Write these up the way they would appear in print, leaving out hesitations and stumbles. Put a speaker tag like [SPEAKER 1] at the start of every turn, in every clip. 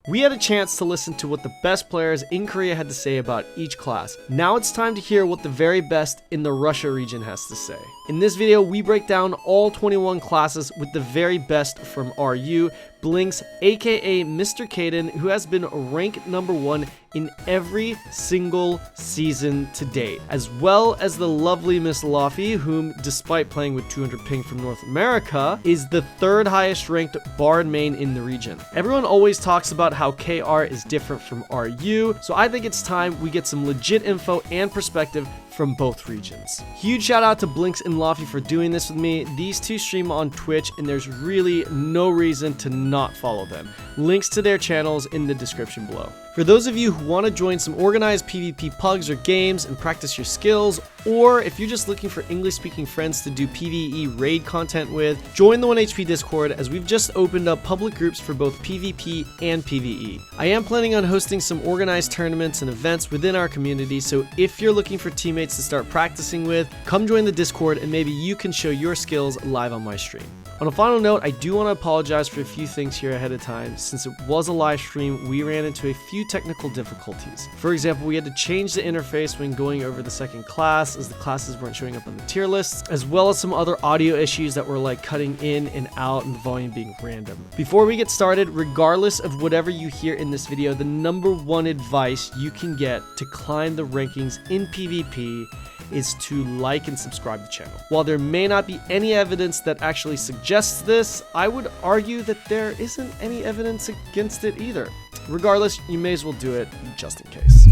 [SPEAKER 1] We had a chance to listen to what the best players in Korea had to say about each class. Now it's time to hear what the very best in the Russia region has to say. In this video, we break down all 21 classes with the very best from RU, Blinkz, aka Mrkayden, who has been ranked #1 in every single season to date, as well as the lovely Miss Laufie, whom, despite playing with 200 ping from North America, is the 3rd highest ranked Bard main in the region. Everyone always talks about how KR is different from RU, so I think it's time we get some legit info and perspective from both regions. Huge shout out to Blinkz and Laufie for doing this with me. These two stream on Twitch and there's really no reason to not follow them. Links to their channels in the description below. For those of you who want to join some organized PvP pugs or games and practice your skills, or if you're just looking for English-speaking friends to do PvE raid content with, join the 1HP Discord as we've just opened up public groups for both PvP and PvE. I am planning on hosting some organized tournaments and events within our community, so if you're looking for teammates to start practicing with, come join the Discord and maybe you can show your skills live on my stream. On a final note, I do want to apologize for a few things here ahead of time. Since it was a live stream, we ran into a few technical difficulties. For example, we had to change the interface when going over the second class as the classes weren't showing up on the tier lists, as well as some other audio issues that were like cutting in and out and the volume being random. Before we get started, regardless of whatever you hear in this video, the #1 advice you can get to climb the rankings in PvP is to like and subscribe to the channel. While there may not be any evidence that actually suggests this, I would argue that there isn't any evidence against it either. Regardless, you may as well do it just in case.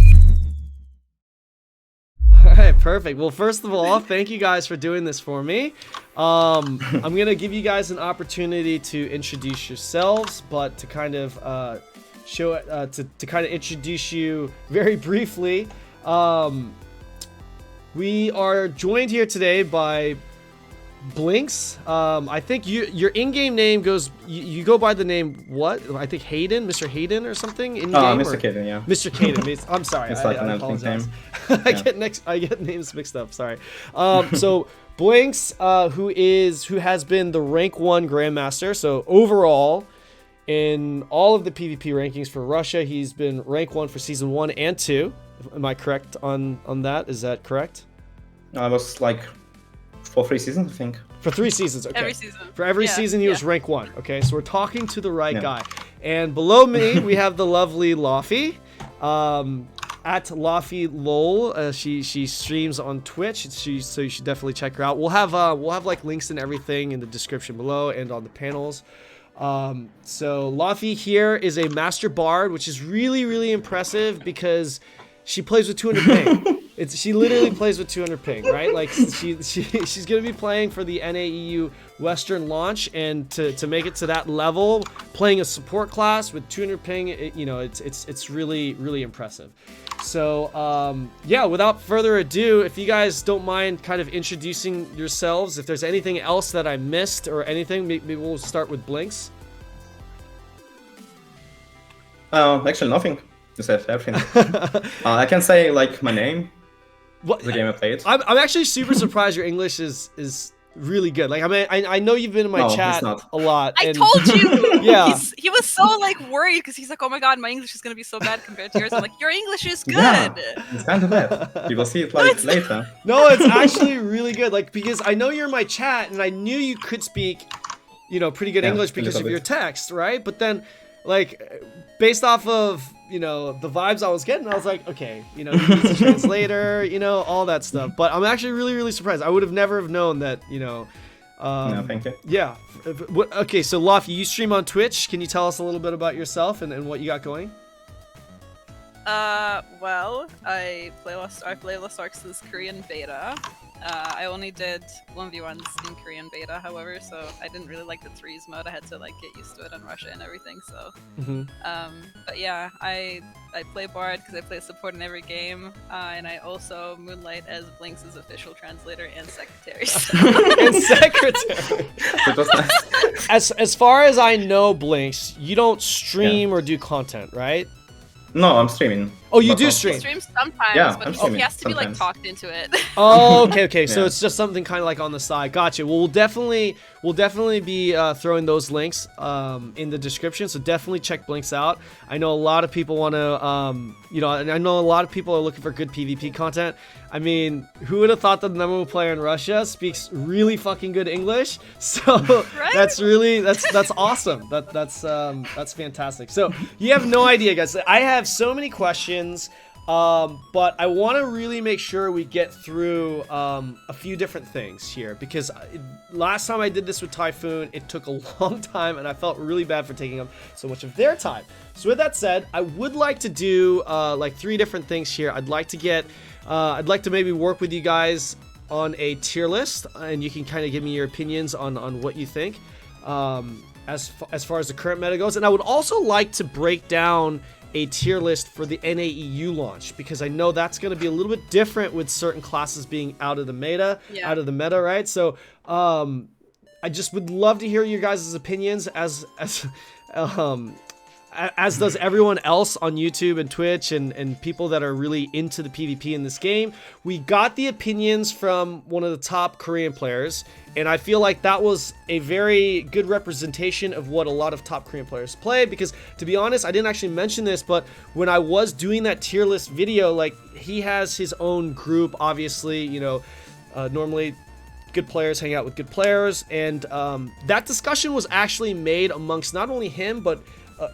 [SPEAKER 1] Alright, perfect. Well, first of all, thank you guys for doing this for me. I'm gonna give you guys an opportunity to introduce yourselves, but to kind of introduce you very briefly. We are joined here today by Blinkz. I think your in-game name goes, you go by the name what? I think Hayden, Mr. Hayden or something in game.
[SPEAKER 2] Mrkayden, yeah.
[SPEAKER 1] Mrkayden. I'm sorry.
[SPEAKER 2] It's like
[SPEAKER 1] I
[SPEAKER 2] an
[SPEAKER 1] apologize.
[SPEAKER 2] name.
[SPEAKER 1] I get names mixed up. Sorry. So Blinkz, who has been the rank 1 Grandmaster. So overall, in all of the PvP rankings for Russia, he's been rank 1 for season 1 and 2. Am I correct on that? Is that correct?
[SPEAKER 2] I was like for 3 seasons, I think.
[SPEAKER 1] For 3 seasons, okay.
[SPEAKER 3] Every season.
[SPEAKER 1] For every season, he was rank 1. Okay, so we're talking to the right guy. And below me, we have the lovely Laufie. At Laufie lol. She streams on Twitch. So you should definitely check her out. We'll have like links and everything in the description below and on the panels. So Laufie here is a master bard, which is really impressive because she plays with 200 ping. She literally plays with 200 ping, right? Like she's gonna be playing for the NAEU Western launch, and to make it to that level, playing a support class with 200 ping, it's really impressive. So yeah, without further ado, if you guys don't mind kind of introducing yourselves, if there's anything else that I missed or anything, maybe we'll start with Blinkz.
[SPEAKER 2] Actually nothing. You said everything. I can say like my name.
[SPEAKER 1] What
[SPEAKER 2] the game I played.
[SPEAKER 1] I'm actually super surprised your English is really good. Like, I mean, I know you've been in my chat a lot.
[SPEAKER 3] I told you.
[SPEAKER 1] Yeah.
[SPEAKER 3] He was so like worried because he's like, oh my god, my English is gonna be so bad compared to yours. I'm like, your English is good.
[SPEAKER 2] Yeah, it's kind of bad. You will see it like later.
[SPEAKER 1] No, it's actually really good. Like, because I know you're in my chat and I knew you could speak, pretty good English because of your text, right? But then, like, based off of the vibes I was getting, I was like, okay, he needs a translator, all that stuff. But I'm actually really surprised. I would have never have known that,
[SPEAKER 2] No, thank you.
[SPEAKER 1] Yeah. Okay, so Laufie, you stream on Twitch. Can you tell us a little bit about yourself and what you got going?
[SPEAKER 3] Well, I play Lost Arks' Korean beta. I only did 1v1s in Korean beta, however, so I didn't really like the threes mode. I had to like get used to it in Russia and everything. So, but yeah, I play Bard because I play support in every game, and I also moonlight as Blinkz's official translator and secretary. So.
[SPEAKER 1] And secretary. As far as I know, Blinkz, you don't stream or do content, right?
[SPEAKER 2] No, I'm streaming.
[SPEAKER 1] Oh, you do stream?
[SPEAKER 3] He streams sometimes,
[SPEAKER 2] yeah,
[SPEAKER 3] but he has to be like talked into it.
[SPEAKER 1] Oh, okay. So it's just something kind of like on the side. Gotcha. Well, we'll we'll definitely be throwing those links in the description. So definitely check Blinkz out. I know a lot of people want to, you know, and I know a lot of people are looking for good PvP content. I mean, who would have thought that the number one player in Russia speaks really fucking good English? So
[SPEAKER 3] Right?
[SPEAKER 1] that's really that's awesome. That's fantastic. So you have no idea, guys. I have so many questions. But I want to really make sure we get through a few different things here, because last time I did this with Typhoon, it took a long time and I felt really bad for taking up so much of their time. So with that said, I would like to do like 3 different things here. I'd like to maybe work with you guys on a tier list, and you can kind of give me your opinions on what you think as far as the current meta goes. And I would also like to break down a tier list for the NAEU launch, because I know that's going to be a little bit different with certain classes being out of the meta, right? So I just would love to hear your guys' opinions as does everyone else on YouTube and Twitch and people that are really into the PvP in this game. We got the opinions from one of the top Korean players, and I feel like that was a very good representation of what a lot of top Korean players play, because to be honest, I didn't actually mention this, but when I was doing that tier list video, like, he has his own group, obviously, you know, normally good players hang out with good players, and that discussion was actually made amongst not only him, but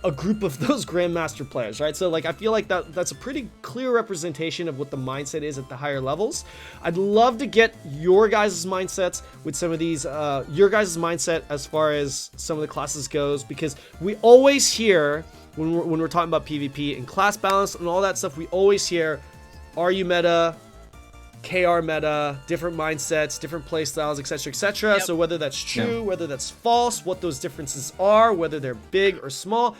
[SPEAKER 1] a group of those Grandmaster players, right? So like, I feel like that's a pretty clear representation of what the mindset is at the higher levels. I'd love to get your guys' mindsets with some of these, your guys' mindset as far as some of the classes goes, because we always hear when we're talking about PvP and class balance and all that stuff, we always hear, are you meta? KR meta, different mindsets, different playstyles, etc., etc. So whether that's true, whether that's false, what those differences are, whether they're big or small,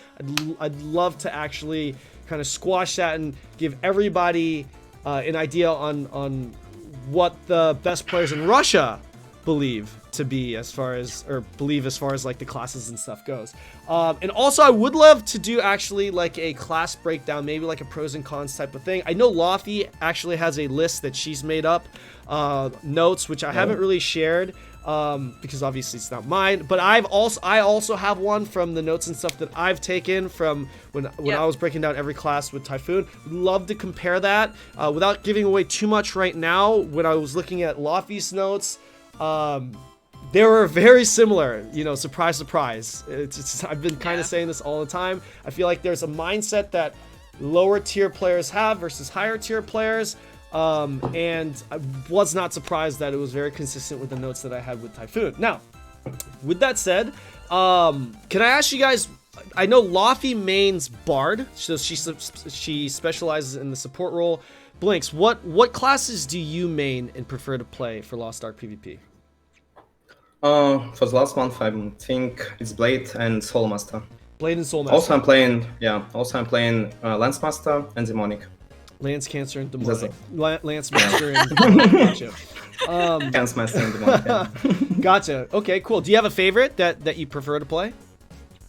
[SPEAKER 1] I'd love to actually kind of squash that and give everybody an idea on what the best players in Russia believe to be as far as like the classes and stuff goes. And also I would love to do actually like a class breakdown, maybe like a pros and cons type of thing. I know Laufie actually has a list that she's made up, notes, which I haven't really shared because obviously it's not mine, but I also have one from the notes and stuff that I've taken from when I was breaking down every class with Typhoon. Love to compare that without giving away too much right now. When I was looking at Laufie's notes, they were very similar, you know, surprise, surprise. I've been kind of saying this all the time. I feel like there's a mindset that lower tier players have versus higher tier players. And I was not surprised that it was very consistent with the notes that I had with Typhoon. Now, with that said, can I ask you guys, I know Laufie mains Bard, so she specializes in the support role. Blinkz, what classes do you main and prefer to play for Lost Ark PvP?
[SPEAKER 2] For the last month, I think it's Blade and Soulmaster.
[SPEAKER 1] Blade and Soulmaster.
[SPEAKER 2] Also, I'm playing Lance Master and Demonic.
[SPEAKER 1] Lance Cancer and Demonic. Lance Master and Demonic. Gotcha.
[SPEAKER 2] Lance Master and Demonic. Yeah.
[SPEAKER 1] Gotcha. Okay, cool. Do you have a favorite that you prefer to play?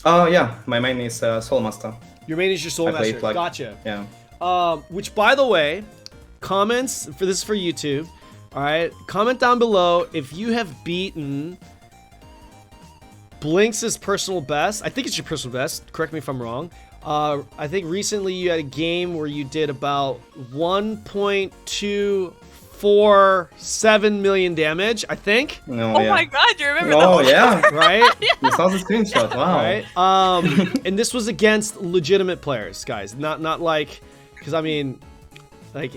[SPEAKER 2] Yeah, my main is Soulmaster.
[SPEAKER 1] Your main is your Soulmaster.
[SPEAKER 2] Like,
[SPEAKER 1] gotcha.
[SPEAKER 2] Yeah.
[SPEAKER 1] Which, by the way, comments for this is for YouTube. All right, comment down below if you have beaten Blinkz's personal best. I think it's your personal best. Correct me if I'm wrong. I think recently you had a game where you did about 1.247 million damage, I think.
[SPEAKER 2] No,
[SPEAKER 3] oh my god, you remember that?
[SPEAKER 2] Oh yeah,
[SPEAKER 1] right?
[SPEAKER 2] You saw the screenshot. Wow.
[SPEAKER 1] Right. And this was against legitimate players, guys. Not like, because I mean, like,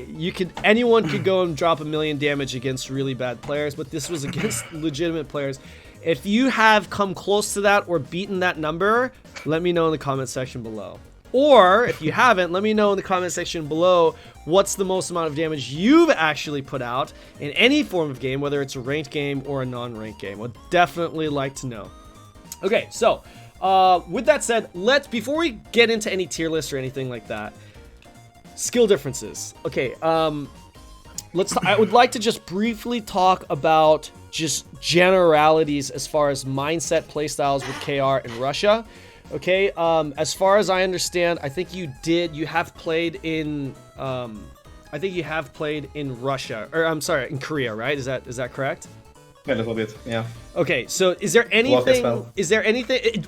[SPEAKER 1] anyone could go and drop 1 million damage against really bad players, but this was against legitimate players. If you have come close to that or beaten that number, let me know in the comment section below. Or if you haven't, let me know in the comment section below what's the most amount of damage you've actually put out in any form of game, whether it's a ranked game or a non-ranked game. I'd definitely like to know. Okay, so with that said, before we get into any tier list or anything like that, skill differences. Okay, I would like to just briefly talk about just generalities as far as mindset playstyles with KR in Russia. Okay, as far as I understand, I think you have played in Russia, or I'm sorry, in Korea, right? Is that correct?
[SPEAKER 2] A little bit, yeah.
[SPEAKER 1] Okay, so is there
[SPEAKER 2] Lot as
[SPEAKER 1] anything?
[SPEAKER 2] well.
[SPEAKER 1] Is there anything?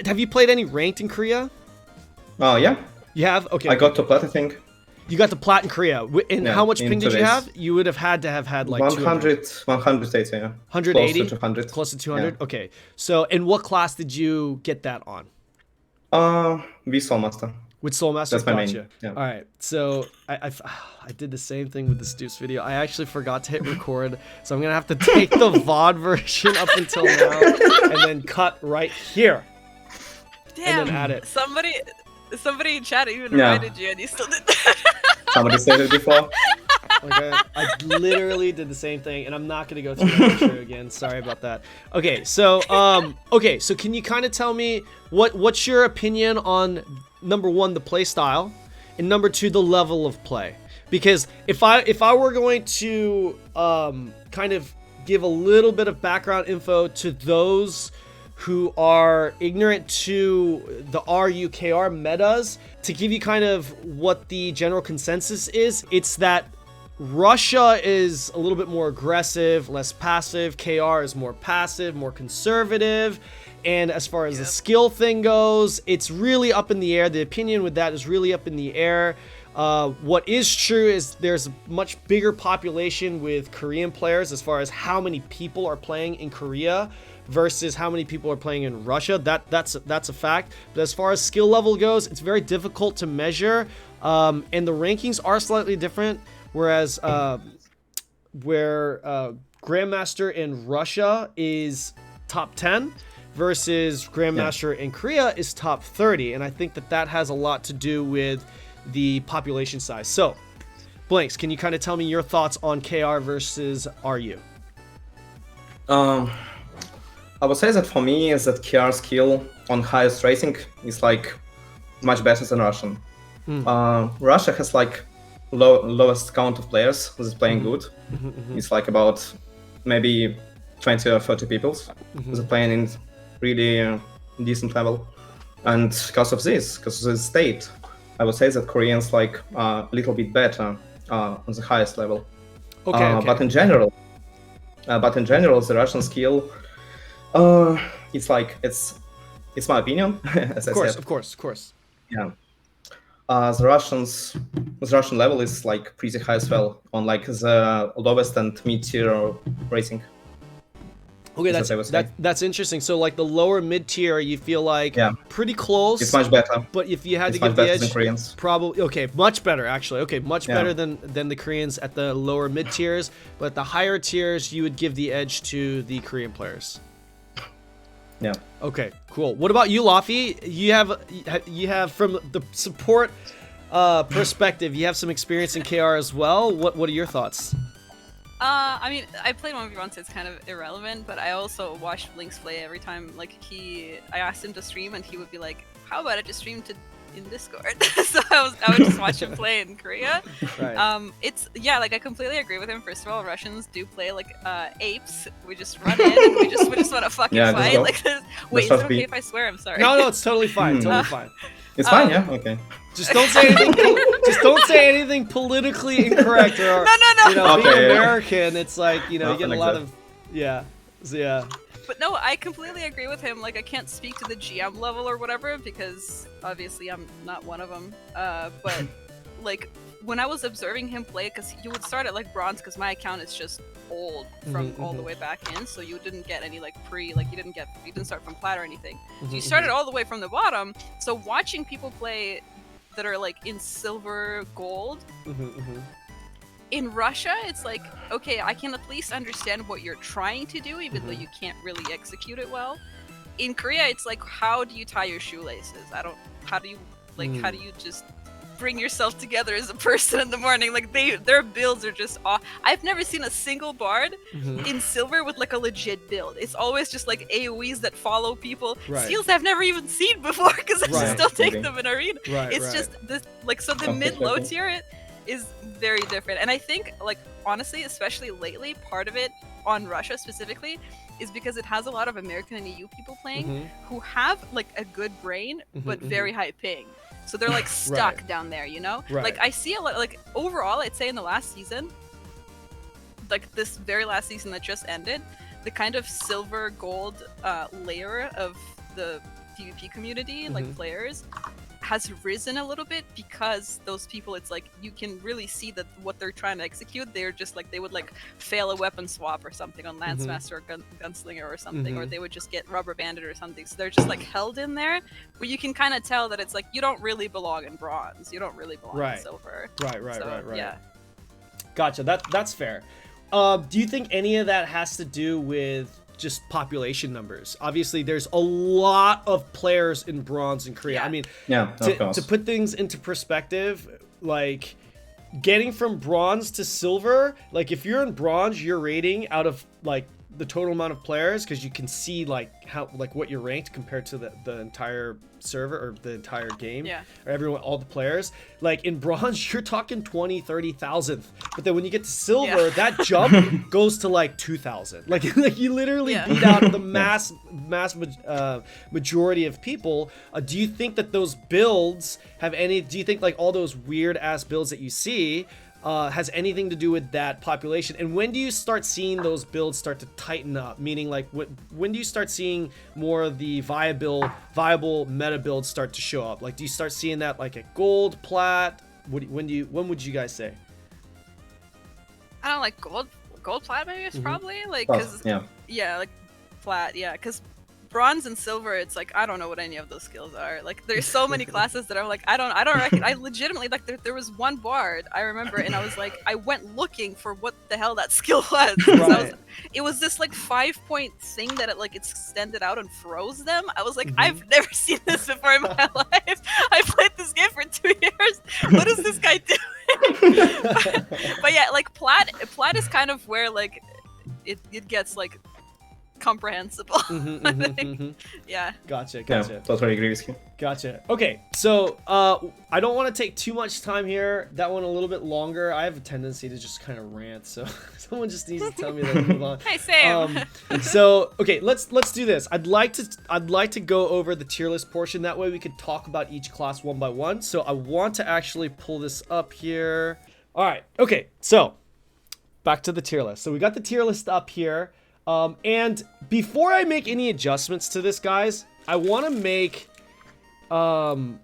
[SPEAKER 1] Have you played any ranked in Korea?
[SPEAKER 2] Oh, yeah.
[SPEAKER 1] You have. Okay.
[SPEAKER 2] I got to plat, I think.
[SPEAKER 1] You got the plat in Korea. And
[SPEAKER 2] Yeah,
[SPEAKER 1] how much
[SPEAKER 2] in
[SPEAKER 1] ping did
[SPEAKER 2] 2
[SPEAKER 1] you
[SPEAKER 2] days.
[SPEAKER 1] have? You would have had to have had like
[SPEAKER 2] 100, 180, yeah.
[SPEAKER 1] 180?
[SPEAKER 2] Close to 200.
[SPEAKER 1] Close to 200?
[SPEAKER 2] Yeah.
[SPEAKER 1] Okay. So, and what class did you get that on?
[SPEAKER 2] We Soulmaster.
[SPEAKER 1] With Soulmaster?
[SPEAKER 2] That's my main,
[SPEAKER 1] Gotcha.
[SPEAKER 2] yeah.
[SPEAKER 1] All right. So, I did the same thing with the Stoops video. I actually forgot to hit record. So, I'm going to have to take the VOD version up until now and then cut right here.
[SPEAKER 3] Damn.
[SPEAKER 1] And then add it.
[SPEAKER 3] Somebody in chat even
[SPEAKER 2] Yeah.
[SPEAKER 3] reminded you, and you still did that.
[SPEAKER 2] Somebody said it before.
[SPEAKER 1] Okay, I literally did the same thing, and I'm not gonna go through that intro again. Sorry about that. Okay, so can you kind of tell me what's your opinion on number one, the play style, and number two, the level of play? Because if I were going to kind of give a little bit of background info to those who are ignorant to the RUKR metas, to give you kind of what the general consensus is, it's that Russia is a little bit more aggressive, less passive. KR is more passive, more conservative. And as far as the skill thing goes, it's really up in the air. The opinion with that is really up in the air. What is true is there's a much bigger population with Korean players as far as how many people are playing in Korea versus how many people are playing in Russia. That's a fact. But as far as skill level goes, it's very difficult to measure. And the rankings are slightly different. Whereas Grandmaster in Russia is top 10 versus Grandmaster in Korea is top 30. And I think that has a lot to do with the population size. So, Blinkz, can you kind of tell me your thoughts on KR versus RU?
[SPEAKER 2] I would say that for me is that KR skill on highest rating is like much better than Russian. Russia has like lowest count of players who's playing good. It's like about maybe 20 or 30 people who's playing in really decent level. And because of the state, I would say that Koreans like a little bit better on the highest level.
[SPEAKER 1] Okay.
[SPEAKER 2] But in general, the Russian skill, it's my opinion. As I said.
[SPEAKER 1] Of course.
[SPEAKER 2] Yeah. The Russian level is like pretty high as well on like the lowest and mid-tier rating.
[SPEAKER 1] Okay, that's interesting. So like the lower mid-tier, you feel like pretty close.
[SPEAKER 2] It's much better.
[SPEAKER 1] But if you had to
[SPEAKER 2] much
[SPEAKER 1] give the
[SPEAKER 2] better
[SPEAKER 1] edge,
[SPEAKER 2] than Koreans.
[SPEAKER 1] probably much better actually. Okay, much better than the Koreans at the lower mid-tiers. But the higher tiers, you would give the edge to the Korean players.
[SPEAKER 2] Yeah.
[SPEAKER 1] Okay, cool. What about you, Laufie? You have from the support perspective, you have some experience in KR as well. What are your thoughts?
[SPEAKER 3] I mean, I played 1v1, so it's kind of irrelevant, but I also watched Blinkz play every time, like, I asked him to stream, and he would be like, how about I just stream in Discord? So I would just watch him play in Korea.
[SPEAKER 1] Right.
[SPEAKER 3] Like, I completely agree with him. First of all, Russians do play like apes. We just run in, and we just want to fucking fight. Like, wait, is it okay if I swear? I'm sorry.
[SPEAKER 1] No, it's totally fine. Totally fine.
[SPEAKER 2] It's fine, yeah. Okay.
[SPEAKER 1] Just don't say anything. Just don't say anything politically incorrect, or
[SPEAKER 3] No.
[SPEAKER 1] you know,
[SPEAKER 2] Okay.
[SPEAKER 1] being American, it's like you know, you get a lot of yeah.
[SPEAKER 3] But no, I completely agree with him. Like, I can't speak to the GM level or whatever because obviously I'm not one of them. But like when I was observing him play, because you would start at like bronze, because my account is just old from all the way back in, so you didn't get any like you didn't start from plat or anything. So you started all the way from the bottom. So watching people play that are like in silver, gold. In Russia, it's like, okay, I can at least understand what you're trying to do, even though you can't really execute it well. In Korea, it's like, how do you tie your shoelaces? How do you just bring yourself together as a person in the morning? Like, their builds are just off. I've never seen a single bard in silver with like a legit build. It's always just like AoEs that follow people.
[SPEAKER 1] Right.
[SPEAKER 3] Steals I've never even seen before because I still take them in arena. It's just this, like, so the mid-low tier is very different. And I think, like, honestly, especially lately, part of it on Russia specifically is because it has a lot of American and EU people playing who have like a good brain but very high ping. So they're like stuck down there, you know?
[SPEAKER 1] Right.
[SPEAKER 3] Like, I see a lot, like, overall, I'd say in the last season, like this very last season that just ended, the kind of silver gold layer of the PvP community, like players, has risen a little bit because those people, it's like you can really see that what they're trying to execute, they're just like, they would like fail a weapon swap or something on Lancemaster or Gunslinger or something, or they would just get rubber banded or something. So they're just like held in there, but you can kind of tell that it's like you don't really belong in bronze, you don't really belong in silver.
[SPEAKER 1] Right.
[SPEAKER 3] Yeah.
[SPEAKER 1] Gotcha. That's fair. Do you think any of that has to do with just population numbers? Obviously, there's a lot of players in bronze in Korea. I mean, to put things into perspective, like getting from bronze to silver, like if you're in bronze, your rating out of like the total amount of players, because you can see like how, like what you're ranked compared to the entire server or the entire game, or everyone, all the players. Like in bronze, you're talking 20, 30,000, but then when you get to silver, that jump goes to like 2,000. Like you literally beat out the mass majority of people. Do you think that those builds have any? Do you think like all those weird ass builds that you see has anything to do with that population? And when do you start seeing those builds start to tighten up? Meaning, like, when do you start seeing more of the viable meta builds start to show up? Like, do you start seeing that like at gold, plat? When would you guys say?
[SPEAKER 3] I don't like gold plat. Maybe it's probably like because like plat, because bronze and silver, it's like I don't know what any of those skills are. Like there's so many classes that I'm like I don't reckon. I legitimately like there was one bard I remember, and I was like I went looking for what the hell that skill was. It was this like 5-point thing that it like extended out and froze them. I was like I've never seen this before in my life. I played this game for 2 years. What is this guy doing? but yeah, like plat is kind of where like it gets like comprehensible. Yeah.
[SPEAKER 1] Gotcha.
[SPEAKER 2] Totally agree with you.
[SPEAKER 1] Gotcha. Okay, so I don't want to take too much time here. That one a little bit longer. I have a tendency to just kind of rant, so someone just needs to tell me that I move on.
[SPEAKER 3] Hey, Sam.
[SPEAKER 1] So okay, let's do this. I'd like to go over the tier list portion. That way we could talk about each class one by one. So I want to actually pull this up here. All right. Okay. So back to the tier list. So we got the tier list up here. And before I make any adjustments to this, guys, I want to make one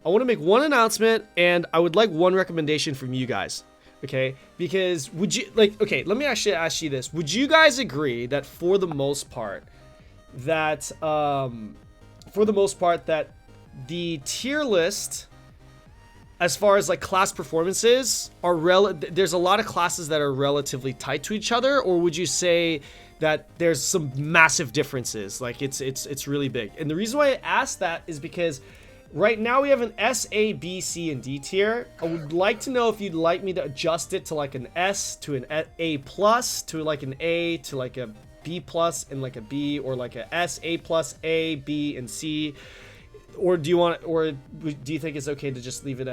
[SPEAKER 1] announcement, and I would like one recommendation from you guys. Okay, because would you like? Okay, let me actually ask you this: would you guys agree that for the most part, that the tier list, as far as like class performances, there's a lot of classes that are relatively tight to each other, or would you say that there's some massive differences? Like it's really big. And the reason why I asked that is because right now we have an S, A, B, C, and D tier. I would like to know if you'd like me to adjust it to like an S, to an A plus, to like an A, to like a B plus, and like a B, or like a S, A plus, A, B, and C. Or do you think it's okay to just leave it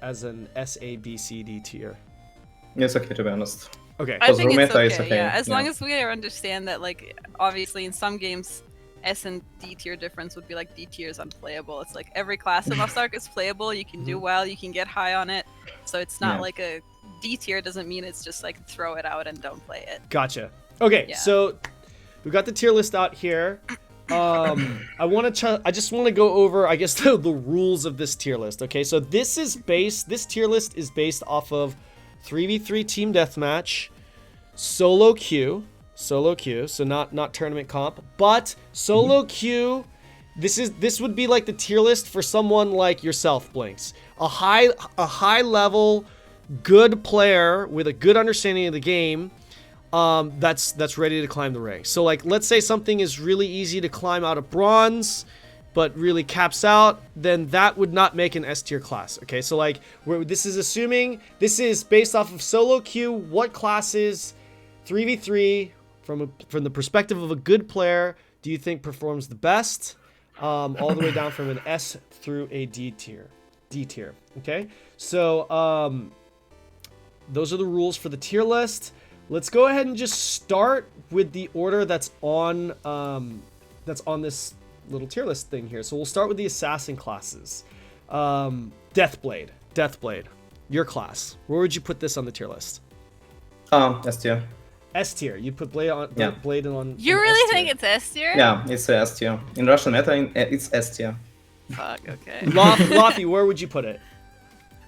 [SPEAKER 1] as an S, A, B, C, D tier?
[SPEAKER 2] It's okay, to be honest.
[SPEAKER 1] Okay.
[SPEAKER 3] I think it's okay, yeah. As long as we understand that, like, obviously in some games, S and D tier difference would be like D tier is unplayable. It's like every class of Mustark is playable. You can do well, you can get high on it. So it's not like a D tier doesn't mean it's just like throw it out and don't play it.
[SPEAKER 1] Gotcha. Okay, so we got the tier list out here. I just want to go over, I guess, the rules of this tier list. Okay, so this tier list is based off of 3v3 team deathmatch, solo queue, so not tournament comp, but solo queue. This would be like the tier list for someone like yourself, Blinkz, a high level, good player with a good understanding of the game, that's ready to climb the ranks. So like, let's say something is really easy to climb out of bronze, but really caps out, then that would not make an S tier class. Okay, so like this is based off of solo queue. What classes 3v3 from the perspective of a good player do you think performs the best? All the way down from an S through a D tier. Okay, so those are the rules for the tier list. Let's go ahead and just start with the order that's on this little tier list thing here. So we'll start with the assassin classes. Deathblade, your class. Where would you put this on the tier list?
[SPEAKER 2] S tier.
[SPEAKER 1] S tier. You put Blade on.
[SPEAKER 2] Yeah.
[SPEAKER 1] Blade on.
[SPEAKER 3] You
[SPEAKER 1] in
[SPEAKER 3] really
[SPEAKER 1] S
[SPEAKER 3] think
[SPEAKER 1] tier.
[SPEAKER 3] it's S tier?
[SPEAKER 2] Yeah, it's S tier. In Russian meta, it's S tier.
[SPEAKER 3] Fuck. Okay.
[SPEAKER 1] Laufie, where would you put it?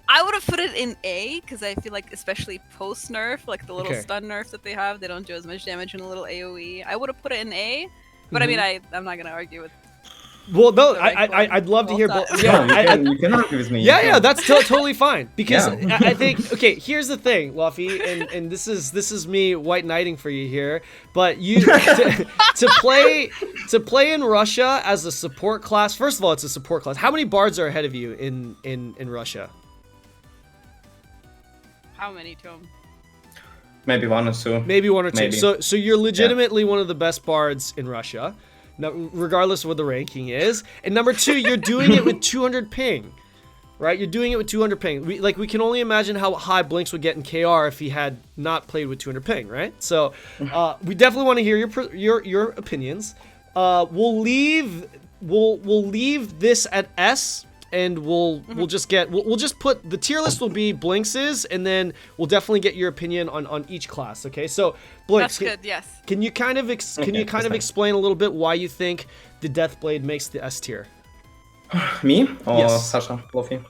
[SPEAKER 3] I would have put it in A because I feel like, especially post nerf, like the little
[SPEAKER 1] Okay.
[SPEAKER 3] stun nerf that they have, they don't do as much damage in a little AOE. I would have put it in A, but I mean, I'm not gonna argue with.
[SPEAKER 1] Well, no,
[SPEAKER 3] The right one
[SPEAKER 1] I'd love to hear
[SPEAKER 3] all
[SPEAKER 1] both.
[SPEAKER 3] time.
[SPEAKER 1] Yeah,
[SPEAKER 2] You can argue with me.
[SPEAKER 1] yeah,
[SPEAKER 2] you
[SPEAKER 1] yeah,
[SPEAKER 2] can.
[SPEAKER 1] that's totally fine because
[SPEAKER 2] Yeah.
[SPEAKER 1] I think okay. Here's the thing, Laufie, and this is me white knighting for you here. But you to play in Russia as a support class. First of all, it's a support class. How many bards are ahead of you in Russia?
[SPEAKER 3] How many, Tom?
[SPEAKER 2] Maybe one or two.
[SPEAKER 1] Maybe one or two.
[SPEAKER 2] Maybe.
[SPEAKER 1] So you're legitimately one of the best bards in Russia, no, regardless of what the ranking is. And number two, you're doing it with 200 ping, right? You're doing it with 200 ping. We can only imagine how high Blinkz would get in KR if he had not played with 200 ping, right? So we definitely want to hear your opinions. We'll leave this at S. And we'll just put the tier list will be Blinkz's, and then we'll definitely get your opinion on each class. Okay, so Blinkz,
[SPEAKER 3] That's good. Yes.
[SPEAKER 1] can you kind of explain a little bit why you think the Deathblade makes the S tier?
[SPEAKER 2] Me or
[SPEAKER 1] Yes.
[SPEAKER 2] Sasha Laufie?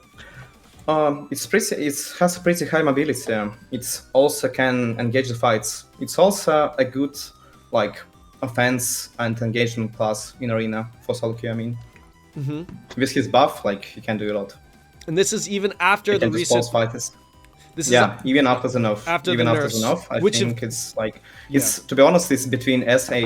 [SPEAKER 2] It has a pretty high mobility. It also can engage the fights. It's also a good like offense and engagement class in arena for solo queue. I mean, with his buff, like he can do a lot.
[SPEAKER 1] And this is even after
[SPEAKER 2] He
[SPEAKER 1] the
[SPEAKER 2] can just
[SPEAKER 1] recent.
[SPEAKER 2] pulse fighters.
[SPEAKER 1] This
[SPEAKER 2] Yeah, even after the nerf.
[SPEAKER 1] After
[SPEAKER 2] even
[SPEAKER 1] the
[SPEAKER 2] after
[SPEAKER 1] nerfs,
[SPEAKER 2] the nerf, I
[SPEAKER 1] which
[SPEAKER 2] think it's like it's to be honest, it's between SA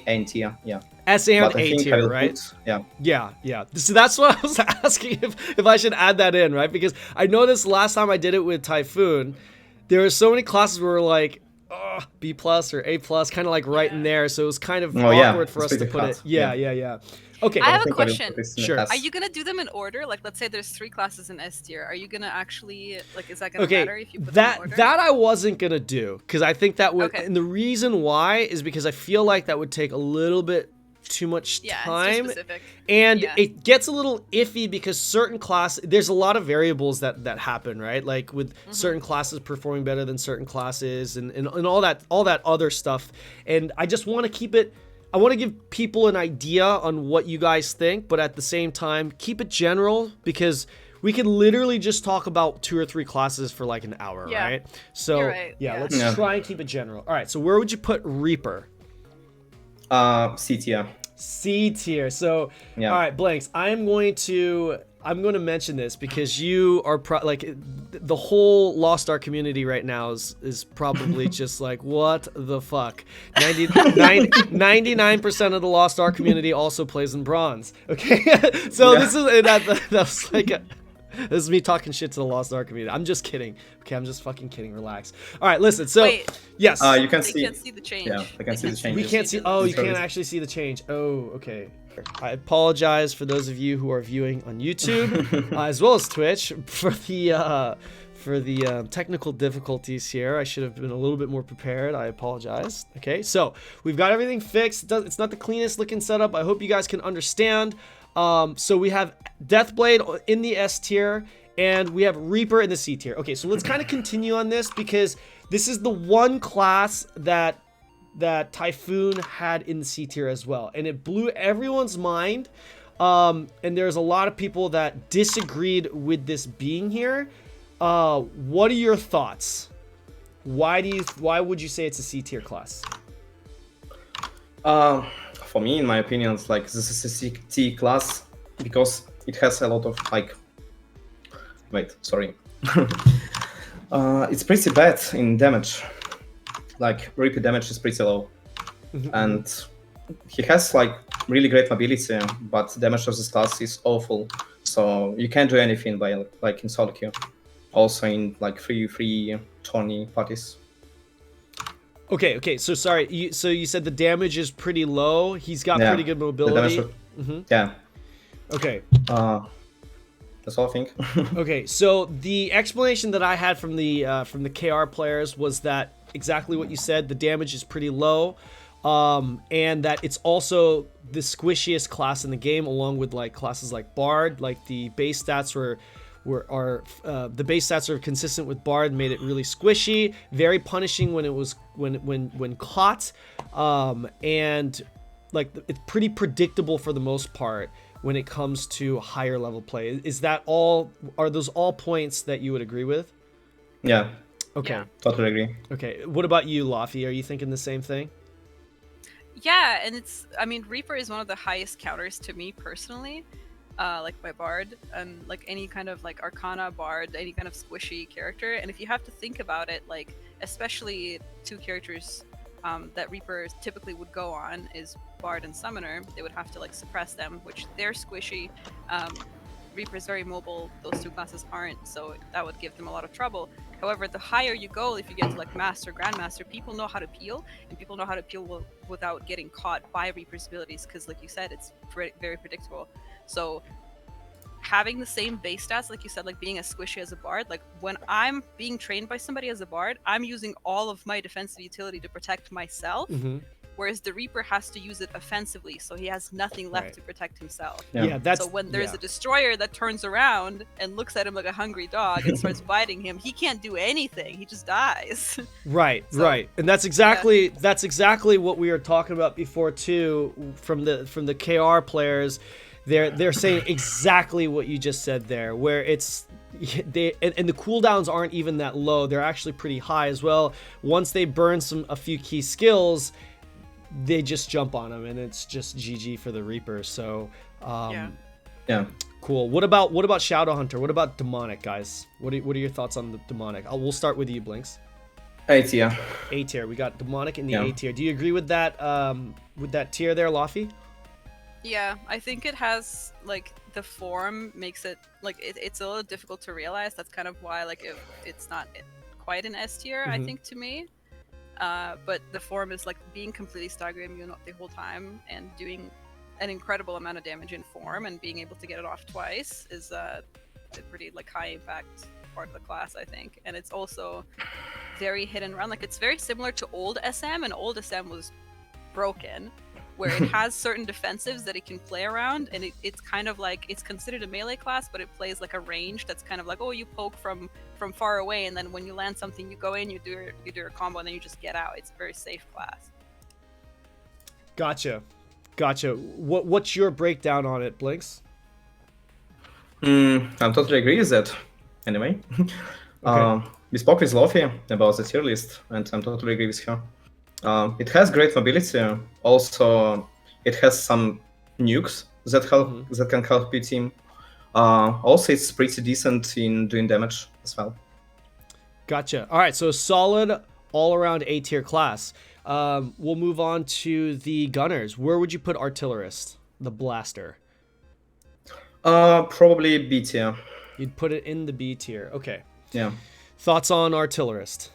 [SPEAKER 2] and tier. Yeah.
[SPEAKER 1] S and
[SPEAKER 2] But I
[SPEAKER 1] A
[SPEAKER 2] think I
[SPEAKER 1] tier,
[SPEAKER 2] will
[SPEAKER 1] right?
[SPEAKER 2] put, yeah.
[SPEAKER 1] Yeah. So that's what I was asking if I should add that in, right? Because I noticed last time I did it with Typhoon, there were so many classes where like B plus or A plus, kind of like right in there. So it was kind of
[SPEAKER 2] Oh, yeah,
[SPEAKER 1] awkward for us
[SPEAKER 2] it's
[SPEAKER 1] to
[SPEAKER 2] pretty
[SPEAKER 1] put
[SPEAKER 2] hot.
[SPEAKER 1] it. Yeah. Okay.
[SPEAKER 3] I have a
[SPEAKER 2] think I will
[SPEAKER 3] question.
[SPEAKER 2] put this in
[SPEAKER 1] Sure.
[SPEAKER 2] S.
[SPEAKER 3] Are you gonna do them in order? Like, let's say there's 3 classes in S tier. Are you gonna actually like? Is that gonna matter if you put them in order?
[SPEAKER 1] that I wasn't gonna do because I think that would,
[SPEAKER 3] Okay.
[SPEAKER 1] and the reason why is because I feel like that would take a little bit too much
[SPEAKER 3] Yeah, it's too
[SPEAKER 1] time,
[SPEAKER 3] specific.
[SPEAKER 1] and
[SPEAKER 3] Yeah.
[SPEAKER 1] it gets a little iffy because certain class, there's a lot of variables that happen, right? Like with certain classes performing better than certain classes, and all that other stuff. And I just want to keep it. I want to give people an idea on what you guys think, but at the same time, keep it general because we could literally just talk about 2 or 3 classes for like an hour,
[SPEAKER 3] Yeah.
[SPEAKER 1] right? So
[SPEAKER 3] You're right, yeah.
[SPEAKER 1] let's
[SPEAKER 2] Yeah.
[SPEAKER 1] try and keep it general. All right, so where would you put Reaper?
[SPEAKER 2] C tier.
[SPEAKER 1] C tier. So,
[SPEAKER 2] Yeah.
[SPEAKER 1] all right, Blanks. I'm going to mention this because you are the whole Lost Ark community right now is probably just like, what the fuck? 99% of the Lost Ark community also plays in bronze. Okay, so
[SPEAKER 2] Yeah.
[SPEAKER 1] this is that was like. This is me talking shit to the Lost Ark community. I'm just kidding. Okay, I'm just fucking kidding. Relax. All right, listen. So,
[SPEAKER 3] Wait.
[SPEAKER 1] yes.
[SPEAKER 2] You can
[SPEAKER 3] They
[SPEAKER 2] see.
[SPEAKER 3] can't see the change.
[SPEAKER 2] Yeah, they can see the change.
[SPEAKER 1] We can't see. Oh, you can't
[SPEAKER 2] Sorry.
[SPEAKER 1] actually see the change. Oh, okay. I apologize for those of you who are viewing on YouTube, as well as Twitch, for the technical difficulties here. I should have been a little bit more prepared. I apologize. Okay, so we've got everything fixed. It's not the cleanest looking setup. I hope you guys can understand. So we have Deathblade in the S tier, and we have Reaper in the C tier. Okay, so let's kind of continue on this because this is the one class that Typhoon had in the C tier as well, and it blew everyone's mind. And there's a lot of people that disagreed with this being here. What are your thoughts? Why would you say it's a C tier class?
[SPEAKER 2] For me, in my opinion, it's like this is a C class because it has a lot of like. Wait, sorry. It's pretty bad in damage. Like repeat damage is pretty low, and he has like really great mobility, but damage of this class is awful. So you can't do anything by like in solo queue. Also in like free tourney parties.
[SPEAKER 1] Okay. So sorry. You said the damage is pretty low. He's got
[SPEAKER 2] Yeah,
[SPEAKER 1] pretty good
[SPEAKER 2] the
[SPEAKER 1] mobility.
[SPEAKER 2] damage yeah.
[SPEAKER 1] Okay.
[SPEAKER 2] That's all I think.
[SPEAKER 1] Okay. So the explanation that I had from the KR players was that exactly what you said. The damage is pretty low, and that it's also the squishiest class in the game, along with like classes like Bard. Like the base stats were the base stats are consistent with Bard, made it really squishy, very punishing when it was when caught, and like it's pretty predictable for the most part when it comes to higher level play. Is that all? Are those all points that you would agree with?
[SPEAKER 2] Yeah.
[SPEAKER 1] Okay.
[SPEAKER 3] Yeah.
[SPEAKER 2] Totally agree.
[SPEAKER 1] Okay. What about you, Laufie? Are you thinking the same thing?
[SPEAKER 3] Yeah, and I mean, Reaper is one of the highest counters to me personally, like by Bard, and like any kind of like Arcana Bard, any kind of squishy character. And if you have to think about it, like especially two characters that Reaper typically would go on is Bard and Summoner. They would have to like suppress them, which they're squishy. Reaper is very mobile. Those two classes aren't, so that would give them a lot of trouble. However, the higher you go, if you get to like Master, Grandmaster, people know how to peel, and people know how to peel without getting caught by Reaper's abilities, because like you said, it's very predictable. So having the same base stats, like you said, like being as squishy as a Bard, like when I'm being trained by somebody as a Bard, I'm using all of my defensive utility to protect myself. Whereas the Reaper has to use it offensively, so he has nothing left to protect himself.
[SPEAKER 1] Yeah, that's
[SPEAKER 3] so when there's a destroyer that turns around and looks at him like a hungry dog and starts biting him, he can't do anything. He just dies.
[SPEAKER 1] Right, right, and that's exactly what we were talking about before too. From the KR players, they're saying exactly what you just said there, where it's and the cooldowns aren't even that low. They're actually pretty high as well. Once they burn a few key skills, they just jump on them, and it's just GG for the Reaper. So,
[SPEAKER 2] yeah,
[SPEAKER 1] cool. What about Shadowhunter? What about Demonic, guys? What are your thoughts on the Demonic? We'll start with you, Blinkz.
[SPEAKER 2] A tier.
[SPEAKER 1] A tier. We got Demonic in the A tier. Do you agree with that tier there, Laufie?
[SPEAKER 3] Yeah, I think it has like the form makes it like it's a little difficult to realize. That's kind of why like it's not quite an S tier, I think, to me. But the form is like being completely stagger immune the whole time and doing an incredible amount of damage in form, and being able to get it off twice is a pretty like high impact part of the class, I think. And it's also very hit and run. Like it's very similar to old SM, and old SM was broken, where it has certain defensives that it can play around, and it's kind of like it's considered a melee class, but it plays like a range that's kind of like, oh, you poke from far away, and then when you land something, you go in, you do your combo, and then you just get out. It's a very safe class.
[SPEAKER 1] Gotcha. What's your breakdown on it, Blinkz?
[SPEAKER 2] I totally agree with that. Anyway, we spoke with Laufie about the tier list, and I'm totally agree with her. It has great mobility. Also, it has some nukes that can help your team. Also, it's pretty decent in doing damage as well.
[SPEAKER 1] Gotcha. All right, so solid all-around A tier class. We'll move on to the gunners. Where would you put Artillerist, the blaster?
[SPEAKER 2] Probably B tier.
[SPEAKER 1] You'd put it in the B tier. Okay.
[SPEAKER 2] Yeah.
[SPEAKER 1] Thoughts on Artillerist?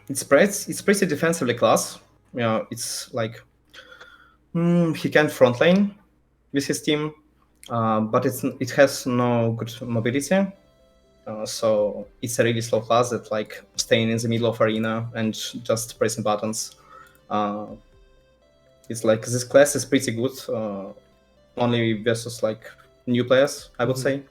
[SPEAKER 2] It's pretty defensively class. Yeah, it's like he can frontline with his team, but it has no good mobility. So it's a really slow class that like staying in the middle of arena and just pressing buttons. It's like this class is pretty good, only versus like new players, I would say.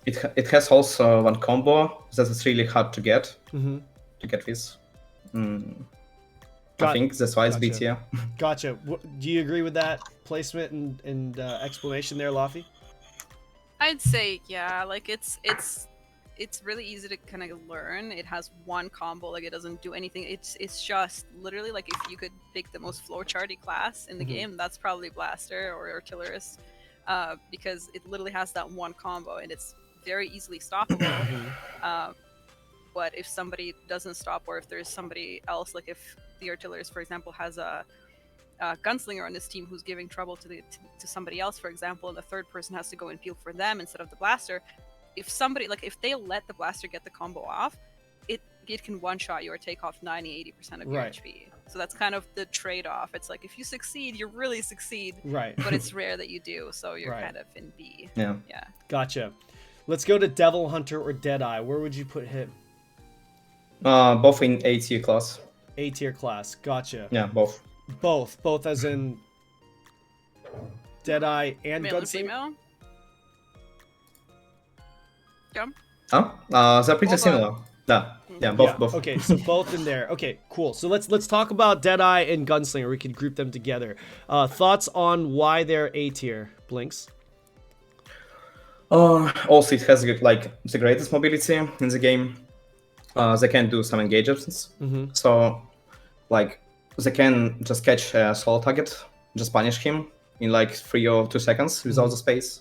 [SPEAKER 2] It has also one combo that is really hard to get. To get this. I think that's why it's B tier.
[SPEAKER 1] Gotcha. Do you agree with that placement and explanation there, Laufie?
[SPEAKER 3] I'd say yeah. Like it's really easy to kind of learn. It has one combo. Like it doesn't do anything. It's just literally like if you could pick the most flowcharty class in the game, that's probably Blaster or Artillerist, because it literally has that one combo and it's very easily stoppable. But if somebody doesn't stop, or if there's somebody else, like if the Artillerist, for example, has a Gunslinger on his team who's giving trouble to somebody else, for example, and the third person has to go and peel for them instead of the Blaster, if somebody, like if they let the Blaster get the combo off, it can one-shot you or take off 90-80% of your HP. So that's kind of the trade-off. It's like if you succeed, you really succeed, but it's rare that you do, so you're kind of in B.
[SPEAKER 2] Yeah.
[SPEAKER 1] Gotcha. Let's go to Devil Hunter or Deadeye. Where would you put him?
[SPEAKER 2] Both in A tier class.
[SPEAKER 1] A tier class. Gotcha.
[SPEAKER 2] Yeah, both.
[SPEAKER 1] Both as in Deadeye, and
[SPEAKER 3] Male and
[SPEAKER 1] Gunslinger?
[SPEAKER 3] female. Yeah.
[SPEAKER 2] They're pretty
[SPEAKER 3] Both
[SPEAKER 2] similar. Yeah, both.
[SPEAKER 1] Okay, so both in there. Okay, cool. So let's talk about Deadeye and Gunslinger. We could group them together. Thoughts on why they're A tier, Blinkz?
[SPEAKER 2] Also, it has like the greatest mobility in the game. They can do some engagements. So, like, they can just catch a solo target, just punish him in like 3 or 2 seconds without the space.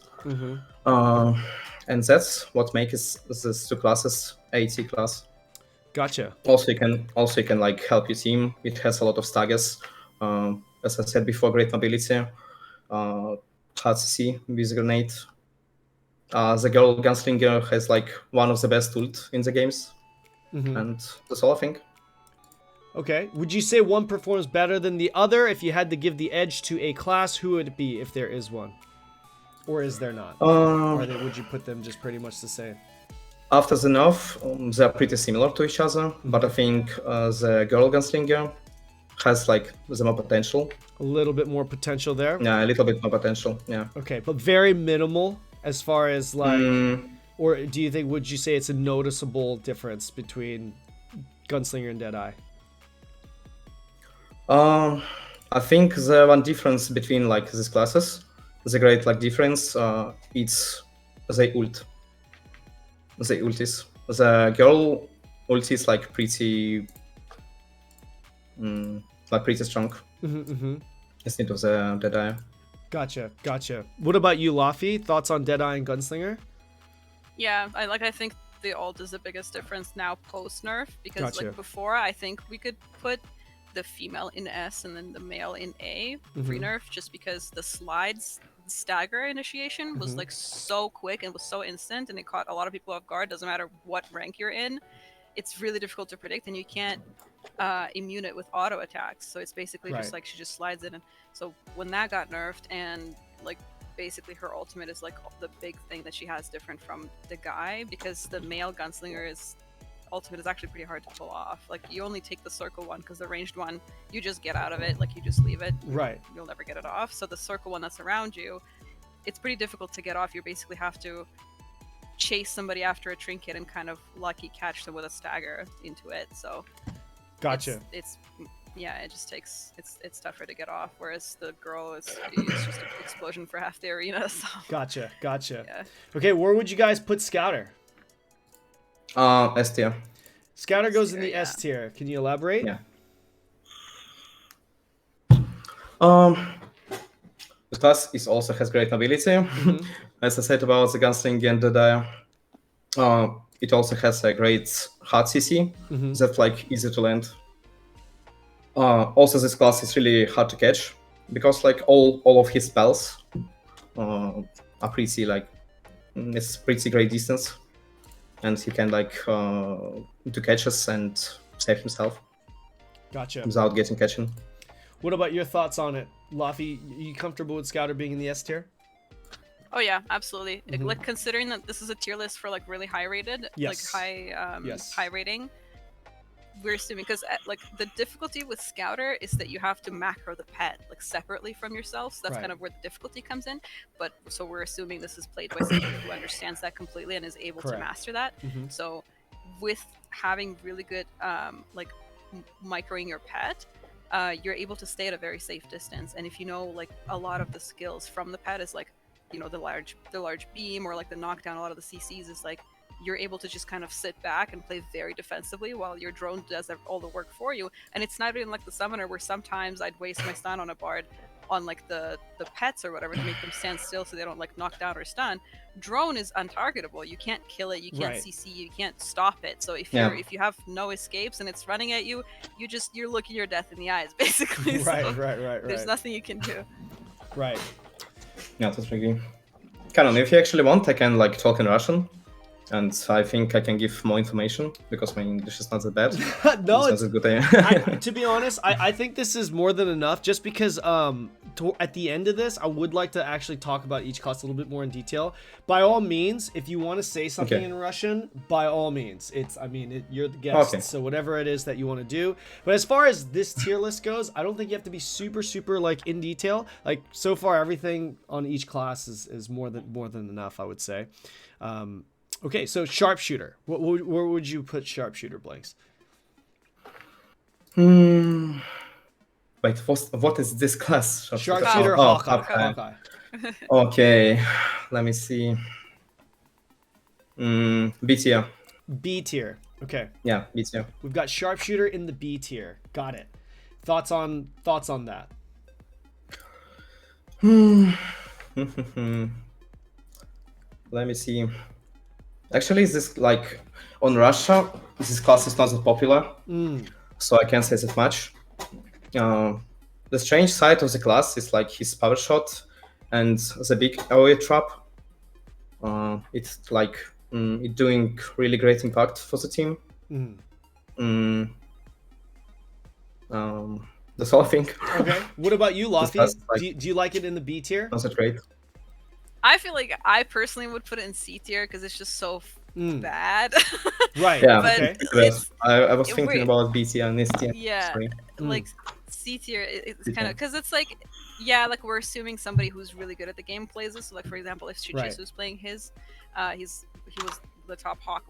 [SPEAKER 2] And that's what makes these two classes A-T class.
[SPEAKER 1] Gotcha.
[SPEAKER 2] Also, you can like help your team. It has a lot of staggers. As I said before, great mobility. Hard CC with grenade. The girl Gunslinger has like one of the best ult in the games, and that's all I think.
[SPEAKER 1] Okay. Would you say one performs better than the other? If you had to give the edge to a class, who would it be if there is one? Or is there not? Or would you put them just pretty much the same?
[SPEAKER 2] After the nerf, they're pretty similar to each other, but I think the girl Gunslinger has like the more potential.
[SPEAKER 1] A little bit more potential there?
[SPEAKER 2] Yeah, a little bit more potential, yeah.
[SPEAKER 1] Okay, but very minimal as far as like... Or do you think, would you say it's a noticeable difference between Gunslinger and Deadeye?
[SPEAKER 2] I think the one difference between like these classes, the great like difference, it's the ult. The ultis. The girl ulti is like pretty strong. Instead of the Deadeye.
[SPEAKER 1] Gotcha. What about you, Laufie? Thoughts on Deadeye and Gunslinger?
[SPEAKER 3] Yeah, I think the ult is the biggest difference now post nerf, because
[SPEAKER 1] Gotcha.
[SPEAKER 3] like before I think we could put the female in S and then the male in A pre nerf, just because the slides stagger initiation was like so quick and was so instant, and it caught a lot of people off guard. Doesn't matter what rank you're in, it's really difficult to predict, and you can't immune it with auto attacks. So it's basically just like she just slides in. And so when that got nerfed, and like basically her ultimate is like the big thing that she has different from the guy, because the male Gunslinger's ultimate is actually pretty hard to pull off. Like you only take the circle one, because the ranged one you just get out of it, like you just leave it, you'll never get it off. So the circle one that's around you, it's pretty difficult to get off. You basically have to chase somebody after a trinket and kind of lucky catch them with a stagger into it. So
[SPEAKER 1] Gotcha.
[SPEAKER 3] It's yeah, it just takes it's tougher to get off, whereas the girl is just an explosion for half the arena. So
[SPEAKER 1] Gotcha.
[SPEAKER 3] yeah.
[SPEAKER 1] Okay, where would you guys put Scouter?
[SPEAKER 2] S tier.
[SPEAKER 1] Scouter goes in
[SPEAKER 3] tier,
[SPEAKER 1] the
[SPEAKER 3] yeah.
[SPEAKER 1] S tier. Can you elaborate?
[SPEAKER 2] Yeah. The class also has great mobility. As I said about the Gunslinger and Deadeye, it also has a great hard CC that's like easy to land. Also, this class is really hard to catch, because like all of his spells are pretty like it's pretty great distance, and he can like do catches and save himself.
[SPEAKER 1] Gotcha.
[SPEAKER 2] Without getting catching.
[SPEAKER 1] What about your thoughts on it, Laufie? You comfortable with Scouter being in the S tier?
[SPEAKER 3] Oh yeah, absolutely. Like considering that this is a tier list for like really high rated, like high rating, we're assuming, because like the difficulty with Scouter is that you have to macro the pet like separately from yourself. So that's kind of where the difficulty comes in. But so we're assuming this is played by somebody who understands that completely and is able to master that. So with having really good like microing your pet, you're able to stay at a very safe distance. And if you know like a lot of the skills from the pet is like, you know, the large beam or like the knockdown, a lot of the CCs is like you're able to just kind of sit back and play very defensively while your drone does all the work for you. And it's not even like the summoner, where sometimes I'd waste my stun on a bard on like the pets or whatever to make them stand still so they don't like knock down or stun. Drone is untargetable. You can't kill it, you can't CC, you can't stop it. So if you have no escapes and it's running at you, you're looking your death in the eyes basically.
[SPEAKER 1] Right.
[SPEAKER 3] There's nothing you can do.
[SPEAKER 2] Yeah, that's agree. Kanon, if you actually want, I can like talk in Russian. And I think I can give more information because my English is not that bad.
[SPEAKER 1] No,
[SPEAKER 2] it's not that good.
[SPEAKER 1] to be honest, I think this is more than enough, just because at the end of this, I would like to actually talk about each class a little bit more in detail. By all means, if you want to say something in Russian, by all means. You're the guest, so whatever it is that you want to do. But as far as this tier list goes, I don't think you have to be super like in detail. Like, so far, everything on each class is more than enough, I would say. Okay, so Sharpshooter. Where would you put Sharpshooter, Blinkz?
[SPEAKER 2] Wait, what is this class?
[SPEAKER 1] Sharpshooter, Hawkeye.
[SPEAKER 2] Okay, let me see. B tier.
[SPEAKER 1] B tier. Okay.
[SPEAKER 2] Yeah, B tier.
[SPEAKER 1] We've got Sharpshooter in the B tier. Got it. Thoughts on that?
[SPEAKER 2] Let me see. Actually, this like on Russia, this class is not that popular, so I can't say that much. The strange side of the class is like his power shot and the big AoE trap. It's like it doing really great impact for the team. That's all I think.
[SPEAKER 1] Okay. What about you, Laufie? Do you like it in the B tier?
[SPEAKER 2] Not that great.
[SPEAKER 3] I feel like I personally would put it in C tier because it's just so bad.
[SPEAKER 1] Right.
[SPEAKER 2] Yeah.
[SPEAKER 1] Okay.
[SPEAKER 2] I was thinking about B tier and S tier.
[SPEAKER 3] Yeah.
[SPEAKER 2] Sorry.
[SPEAKER 3] Like C tier, it's kind of because it's like, yeah, like we're assuming somebody who's really good at the game plays this. So like, for example, if Shujisu's playing his, he was the top Hawk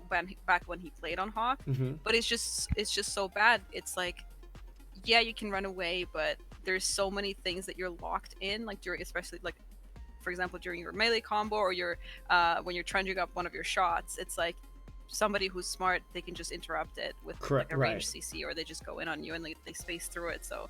[SPEAKER 3] back when he played on Hawk. But it's just so bad. It's like, yeah, you can run away, but there's so many things that you're locked in, like especially like, for example, during your melee combo or your when you're trunging up one of your shots, it's like somebody who's smart, they can just interrupt it with like a range CC, or they just go in on you and they space through it. So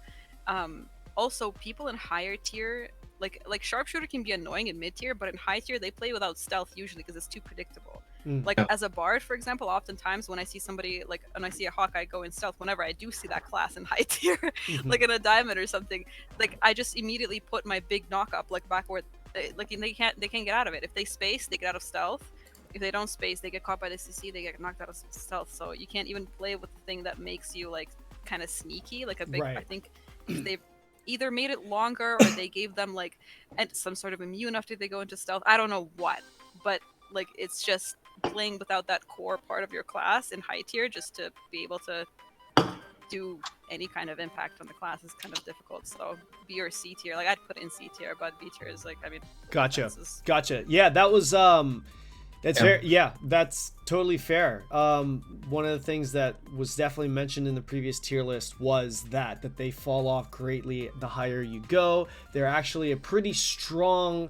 [SPEAKER 3] also people in higher tier, like Sharpshooter can be annoying in mid tier, but in high tier they play without stealth usually because it's too predictable. Like as a bard, for example, oftentimes when I see somebody when I see a Hawkeye go in stealth, whenever I do see that class in high tier, like in a diamond or something, like I just immediately put my big knock up like backward. Like they can't get out of it. If they space, they get out of stealth. If they don't space, they get caught by the CC, they get knocked out of stealth. So you can't even play with the thing that makes you like kind of sneaky, like a big. I think if they've either made it longer or they gave them like some sort of immune after they go into stealth. I don't know what, but like it's just playing without that core part of your class in high tier just to be able to do any kind of impact on the class is kind of difficult. So B or C tier, like I'd put in C tier, but B tier is like, I mean,
[SPEAKER 1] gotcha. Yeah, that was that's totally fair. One of the things that was definitely mentioned in the previous tier list was that they fall off greatly the higher you go. They're actually a pretty strong,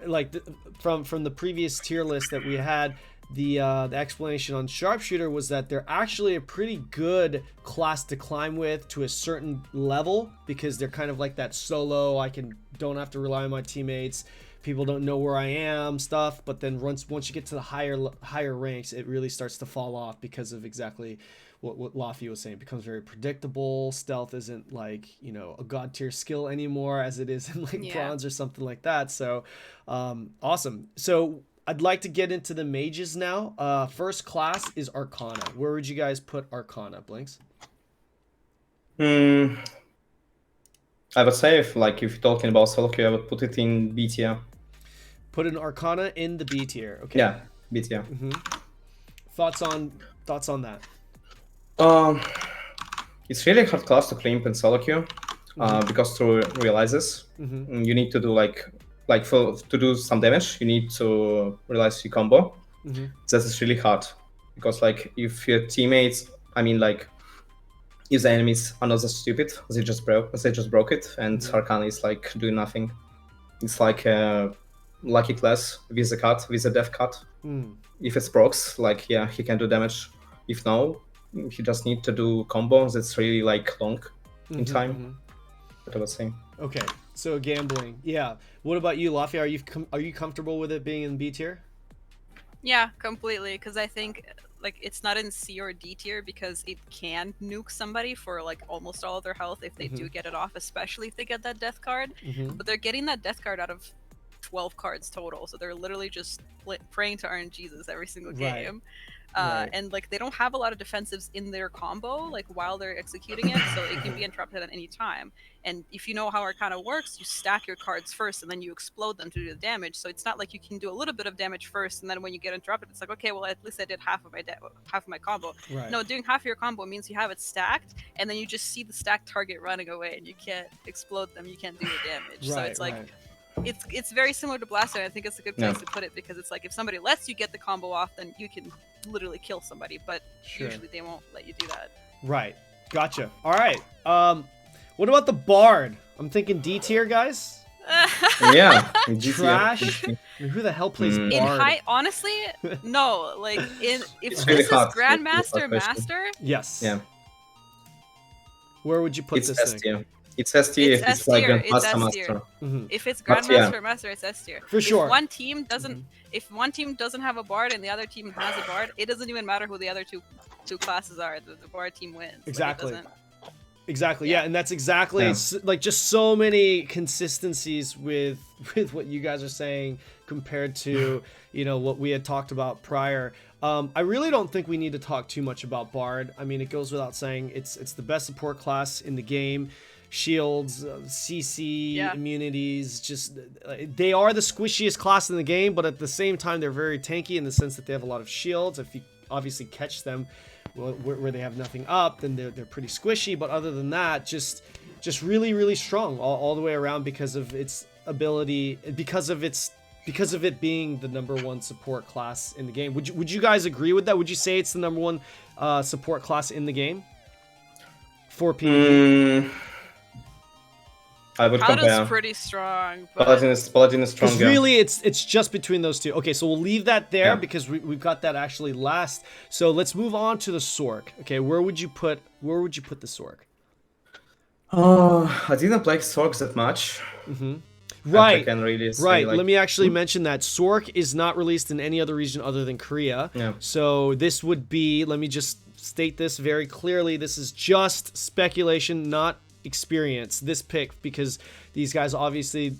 [SPEAKER 1] like from the previous tier list that we had. The explanation on Sharpshooter was that they're actually a pretty good class to climb with to a certain level, because they're kind of like that solo, don't have to rely on my teammates, people don't know where I am stuff. But then once you get to the higher ranks, it really starts to fall off because of exactly what Laufie was saying. It becomes very predictable. Stealth isn't like, a god tier skill anymore as it is in like bronze or something like that. So awesome. So I'd like to get into the mages now. First class is Arcana. Where would you guys put Arcana, Blinkz?
[SPEAKER 2] I would say if you're talking about solo queue, I would put it in B tier.
[SPEAKER 1] Put an Arcana in the B tier. Okay.
[SPEAKER 2] Yeah, B tier.
[SPEAKER 1] Thoughts on that?
[SPEAKER 2] It's really hard class to claim in solo queue because to realize this, you need to do to do some damage, you need to realize your combo. That is really hard because if your teammates, if the enemies are not that stupid, they just broke it, and Arcana is doing nothing. It's like a lucky class with a death cut. If it's procs, he can do damage. If no, he just need to do combos that's really long in time. What I was saying.
[SPEAKER 1] Okay, so gambling. Yeah. What about you, Laufie? Are you comfortable with it being in B tier?
[SPEAKER 3] Yeah, completely. Because I think it's not in C or D tier because it can nuke somebody for almost all of their health if they do get it off, especially if they get that death card. But they're getting that death card out of 12 cards total, so they're literally just praying to RNGesus every single
[SPEAKER 1] Right.
[SPEAKER 3] game.
[SPEAKER 1] Right.
[SPEAKER 3] And like they don't have a lot of defensives in their combo like while they're executing it, so it can be interrupted at any time. And if you know how Arcana works, you stack your cards first and then you explode them to do the damage. So it's not like you can do a little bit of damage first and then when you get interrupted, it's like, okay, well at least I did half of my combo.
[SPEAKER 1] Right.
[SPEAKER 3] No, doing half of your combo means you have it stacked and then you just see the stacked target running away and you can't explode them, you can't do the damage. So it's like it's very similar to Blaster, and I think it's a good place to put it because it's like if somebody lets you get the combo off, then you can literally kill somebody, but usually they won't let you do that.
[SPEAKER 1] Right. Gotcha. All right. What about the Bard? I'm thinking D tier, guys.
[SPEAKER 2] Yeah.
[SPEAKER 1] Trash. I mean, who the hell plays Bard?
[SPEAKER 3] In high, honestly, no. Like if
[SPEAKER 2] It's
[SPEAKER 3] this
[SPEAKER 2] really
[SPEAKER 3] is
[SPEAKER 2] hard.
[SPEAKER 3] Grandmaster,
[SPEAKER 2] It's hard
[SPEAKER 3] Master.
[SPEAKER 1] Yes.
[SPEAKER 2] Yeah.
[SPEAKER 1] Where would you put
[SPEAKER 2] It's
[SPEAKER 1] this
[SPEAKER 2] S
[SPEAKER 1] thing?
[SPEAKER 2] tier. It's S tier if it's like
[SPEAKER 3] S-tier, it's
[SPEAKER 2] Grandmaster
[SPEAKER 3] S-tier.
[SPEAKER 2] Master.
[SPEAKER 1] Mm-hmm.
[SPEAKER 3] If it's
[SPEAKER 2] But
[SPEAKER 3] Grandmaster
[SPEAKER 2] yeah.
[SPEAKER 3] or Master, it's S tier.
[SPEAKER 1] For sure.
[SPEAKER 3] If one team doesn't have a Bard and the other team has a Bard, it doesn't even matter who the other two classes are. The Bard team wins.
[SPEAKER 1] Exactly.
[SPEAKER 3] Like,
[SPEAKER 1] Exactly. Yeah, and that's exactly like just so many consistencies with what you guys are saying compared to what we had talked about prior. I really don't think we need to talk too much about Bard. I mean, it goes without saying it's the best support class in the game. Shields, CC, immunities, just they are the squishiest class in the game, but at the same time they're very tanky in the sense that they have a lot of shields. If you obviously catch them where they have nothing up, then they're pretty squishy, but other than that, just really, really strong all the way around because of its ability, because of it being the #1 support class in the game. Would you guys agree with that? Would you say it's the #1 support class in the game for PvP?
[SPEAKER 2] I would compare.
[SPEAKER 3] Paladin's pretty strong. But...
[SPEAKER 2] Paladin is stronger.
[SPEAKER 1] Because really, it's just between those two. Okay, so we'll leave that there because we've got that actually last. So let's move on to the Sorc. Okay, where would you put the Sorc?
[SPEAKER 2] I didn't play Sorc that much.
[SPEAKER 1] Mm-hmm. Right.
[SPEAKER 2] I can really say,
[SPEAKER 1] right.
[SPEAKER 2] like,
[SPEAKER 1] Let me actually mention that Sorc is not released in any other region other than Korea.
[SPEAKER 2] Yeah.
[SPEAKER 1] So this would be. Let me just state this very clearly. This is just speculation, not experience, this pick, because these guys obviously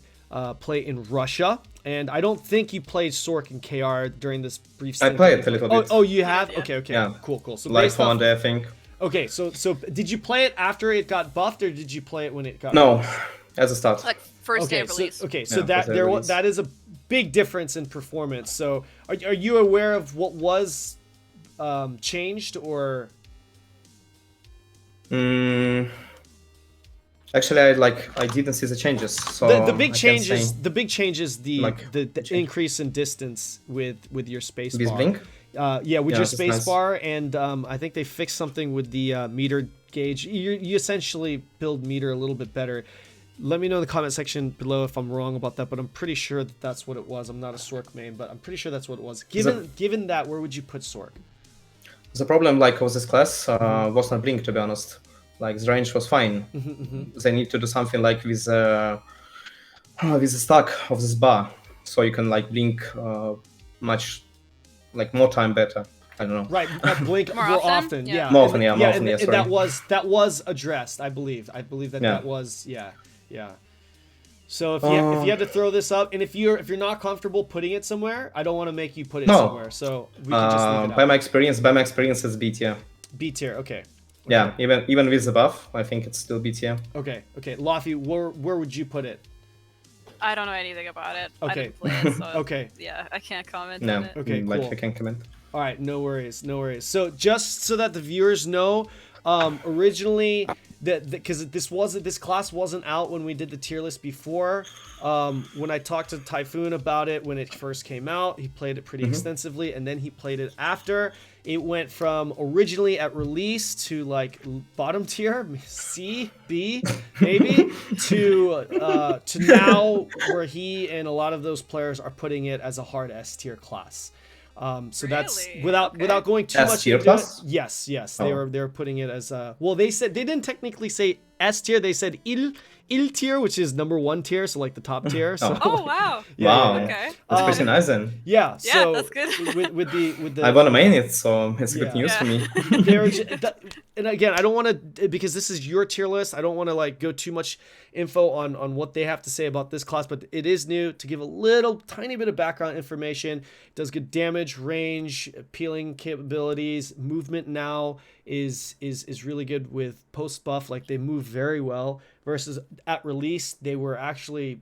[SPEAKER 1] play in Russia, and I don't think you played Sorc and KR during this brief stint.
[SPEAKER 2] I played a little bit.
[SPEAKER 1] Oh, you have?
[SPEAKER 3] Yeah.
[SPEAKER 1] Okay,
[SPEAKER 2] Yeah.
[SPEAKER 1] Cool. So
[SPEAKER 2] like
[SPEAKER 1] based off,
[SPEAKER 2] one day, I think.
[SPEAKER 1] okay, so did you play it after it got buffed, or did you play it when it got
[SPEAKER 2] No,
[SPEAKER 1] released?
[SPEAKER 2] as a start.
[SPEAKER 3] Like first day of release.
[SPEAKER 1] So
[SPEAKER 2] Yeah,
[SPEAKER 1] that
[SPEAKER 2] first day of release.
[SPEAKER 1] that is a big difference in performance. So are you aware of what was changed, or?
[SPEAKER 2] Actually, I didn't see the changes. So
[SPEAKER 1] The big
[SPEAKER 2] I can't
[SPEAKER 1] changes.
[SPEAKER 2] say.
[SPEAKER 1] The big changes. The
[SPEAKER 2] change.
[SPEAKER 1] increase in distance with your space
[SPEAKER 2] With
[SPEAKER 1] bar.
[SPEAKER 2] Blink?
[SPEAKER 1] With your
[SPEAKER 2] that's
[SPEAKER 1] space
[SPEAKER 2] nice.
[SPEAKER 1] bar, and I think they fixed something with the meter gauge. You essentially build meter a little bit better. Let me know in the comment section below if I'm wrong about that, but I'm pretty sure that that's what it was. I'm not a Sorc main, but I'm pretty sure that's what it was. Given that, where would you put Sorc?
[SPEAKER 2] The problem, like, of this class was not Blink, to be honest. Like, the range was fine. They need to do something like with the stack of this bar, so you can like blink much, like more time better. I don't know.
[SPEAKER 1] Right, blink more often. Yeah,
[SPEAKER 2] More often, yeah, more
[SPEAKER 1] and,
[SPEAKER 2] often, yeah,
[SPEAKER 1] and
[SPEAKER 2] sorry.
[SPEAKER 1] that was addressed. I believe that
[SPEAKER 2] Yeah.
[SPEAKER 1] that was yeah. So if you had to throw this up, and if you're not comfortable putting it somewhere, I don't want to make you put it somewhere. So we can just leave it
[SPEAKER 2] by
[SPEAKER 1] out.
[SPEAKER 2] my experience, it's B tier.
[SPEAKER 1] B tier, okay.
[SPEAKER 2] Yeah, even with the buff, I think it's still B tier.
[SPEAKER 1] Okay. Laufie, where would you put it?
[SPEAKER 3] I don't know anything about it.
[SPEAKER 1] Okay.
[SPEAKER 3] I didn't play it, so
[SPEAKER 1] Okay.
[SPEAKER 3] yeah, I can't comment
[SPEAKER 2] No,
[SPEAKER 3] on it.
[SPEAKER 1] Okay,
[SPEAKER 2] like
[SPEAKER 1] cool.
[SPEAKER 2] I can comment.
[SPEAKER 1] All right, no worries. So just so that the viewers know, originally because this class wasn't out when we did the tier list before. When I talked to Typhoon about it when it first came out, he played it pretty extensively, and then he played it after. It went from originally at release to like bottom tier, C, B, maybe, to now where he and a lot of those players are putting it as a hard S tier class. So that's
[SPEAKER 3] Really?
[SPEAKER 1] without going too
[SPEAKER 2] S
[SPEAKER 1] much
[SPEAKER 2] tier
[SPEAKER 1] into it.
[SPEAKER 2] class?
[SPEAKER 1] Yes,
[SPEAKER 2] Oh.
[SPEAKER 1] they were putting it as well. They said they didn't technically say S tier. They said il Il tier, which is number 1 tier, so like the top tier. So,
[SPEAKER 3] Oh wow.
[SPEAKER 2] Wow.
[SPEAKER 3] Okay.
[SPEAKER 2] That's pretty nice then.
[SPEAKER 1] Yeah.
[SPEAKER 3] Yeah,
[SPEAKER 1] So
[SPEAKER 3] that's good.
[SPEAKER 1] with the
[SPEAKER 2] I wanna main it, so it's
[SPEAKER 1] Yeah.
[SPEAKER 2] good news for me.
[SPEAKER 1] and again, I don't want to, because this is your tier list, I don't want to like go too much info on what they have to say about this class, but it is new. To give a little tiny bit of background information, it does good damage, range, peeling capabilities, movement now is really good with post buff. Like they move very well, versus at release they were actually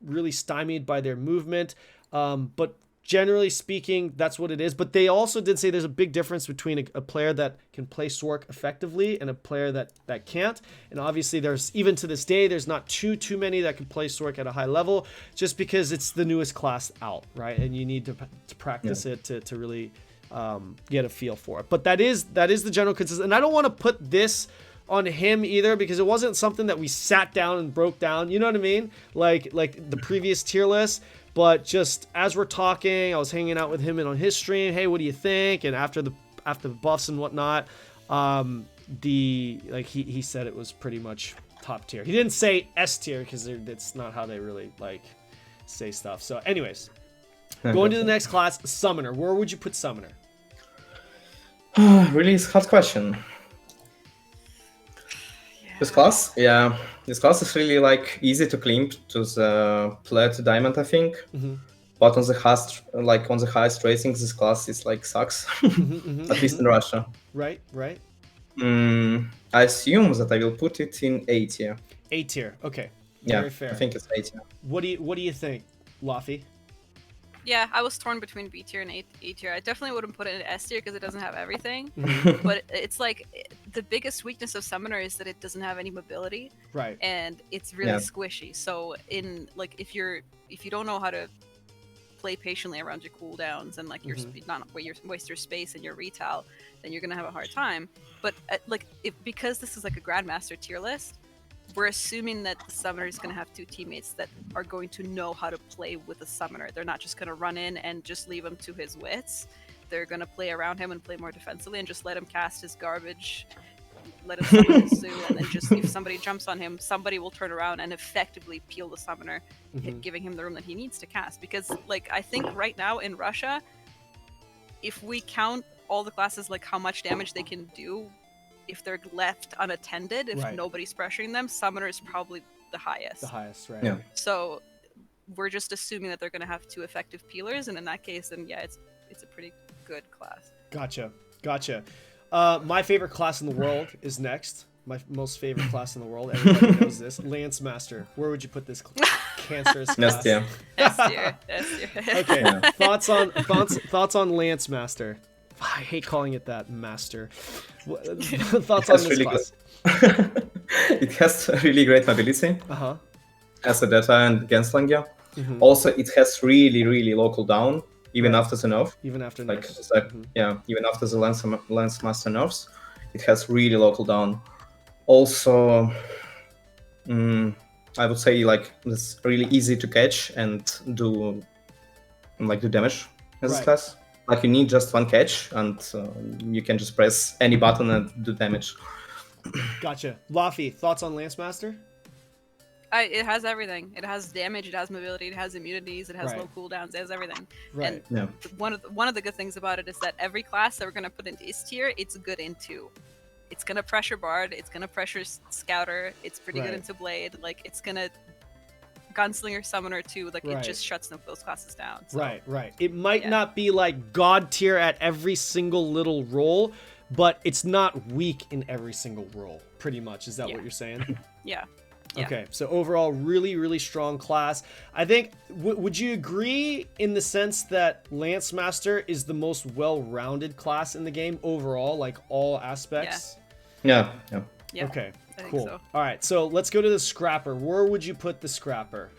[SPEAKER 1] really stymied by their movement. But generally speaking, that's what it is. But they also did say there's a big difference between a player that can play Sorc effectively and a player that can't. And obviously there's, even to this day, there's not too many that can play Sorc at a high level, just because it's the newest class out, right? And you need to practice it to really get a feel for it. But that is the general consensus. And I don't want to put this on him either, because it wasn't something that we sat down and broke down, you know what I mean? Like the previous tier list. But just as we're talking, I was hanging out with him and on his stream. Hey, what do you think? And after the buffs and whatnot, he said it was pretty much top tier. He didn't say S tier, because that's not how they really like say stuff. So, anyways, going to the next class, Summoner. Where would you put Summoner?
[SPEAKER 2] Really, it's a hard question. This class is really like easy to climb to the plat diamond, I think. But on the highest ratings, this class is like sucks, at least in Russia.
[SPEAKER 1] Right.
[SPEAKER 2] I assume that I will put it in A tier.
[SPEAKER 1] A tier. Okay.
[SPEAKER 2] Yeah,
[SPEAKER 1] Very fair.
[SPEAKER 2] I think it's A tier.
[SPEAKER 1] What do you think, Laufie?
[SPEAKER 3] Yeah, I was torn between B tier and A tier. I definitely wouldn't put it in S tier because it doesn't have everything. But it's like the biggest weakness of Summoner is that it doesn't have any mobility.
[SPEAKER 1] Right.
[SPEAKER 3] And it's really squishy. So in like if you don't know how to play patiently around your cooldowns and like your not waste your space and your retail, then you're gonna have a hard time. But because this is like a Grandmaster tier list, we're assuming that the Summoner is going to have 2 teammates that are going to know how to play with the Summoner. They're not just going to run in and just leave him to his wits. They're going to play around him and play more defensively and just let him cast his garbage, let him summon his Sue, and then just if somebody jumps on him, somebody will turn around and effectively peel the Summoner, giving him the room that he needs to cast. Because I think right now in Russia, if we count all the classes, like how much damage they can do, if they're left unattended, if nobody's pressuring them, Summoner is probably the highest.
[SPEAKER 1] Right?
[SPEAKER 2] Yeah.
[SPEAKER 3] So we're just assuming that they're going to have 2 effective peelers, and in that case, then yeah, it's a pretty good class.
[SPEAKER 1] Gotcha. My favorite class in the world is next. My most favorite class in the world. Everybody knows this. Lance Master. Where would you put this cancerous class?
[SPEAKER 3] S tier.
[SPEAKER 1] Okay. Thoughts on Lance Master. I hate calling it that, Master. Thoughts on this class?
[SPEAKER 2] It has really great mobility. As a Deadeye and Gunslinger. Also, it has really low cooldown, even after the nerf.
[SPEAKER 1] Even after
[SPEAKER 2] nerfs. Even after the Lance Master nerfs, it has really low cooldown. Also, I would say it's really easy to catch and do damage in this class. You need just 1 catch, and you can just press any button and do damage.
[SPEAKER 1] Gotcha. Laufie, thoughts on Lance Master?
[SPEAKER 3] It has everything. It has damage, it has mobility, it has immunities, it has low cooldowns, it has everything.
[SPEAKER 1] Right.
[SPEAKER 3] And one of the good things about it is that every class that we're going to put into S tier, it's good into. It's going to pressure Bard, it's going to pressure Scouter, it's pretty good into Blade, it's going to Gunslinger, Summoner too, it just shuts those classes down. So.
[SPEAKER 1] Right. It might not be God tier at every single little role, but it's not weak in every single role, pretty much. Is that what you're saying?
[SPEAKER 3] Yeah.
[SPEAKER 1] Okay, so overall, really strong class. I think, would you agree in the sense that Lance Master is the most well-rounded class in the game overall, all aspects?
[SPEAKER 2] Yeah.
[SPEAKER 1] Okay,
[SPEAKER 3] cool. So.
[SPEAKER 1] All right, so let's go to the Scrapper. Where would you put the Scrapper?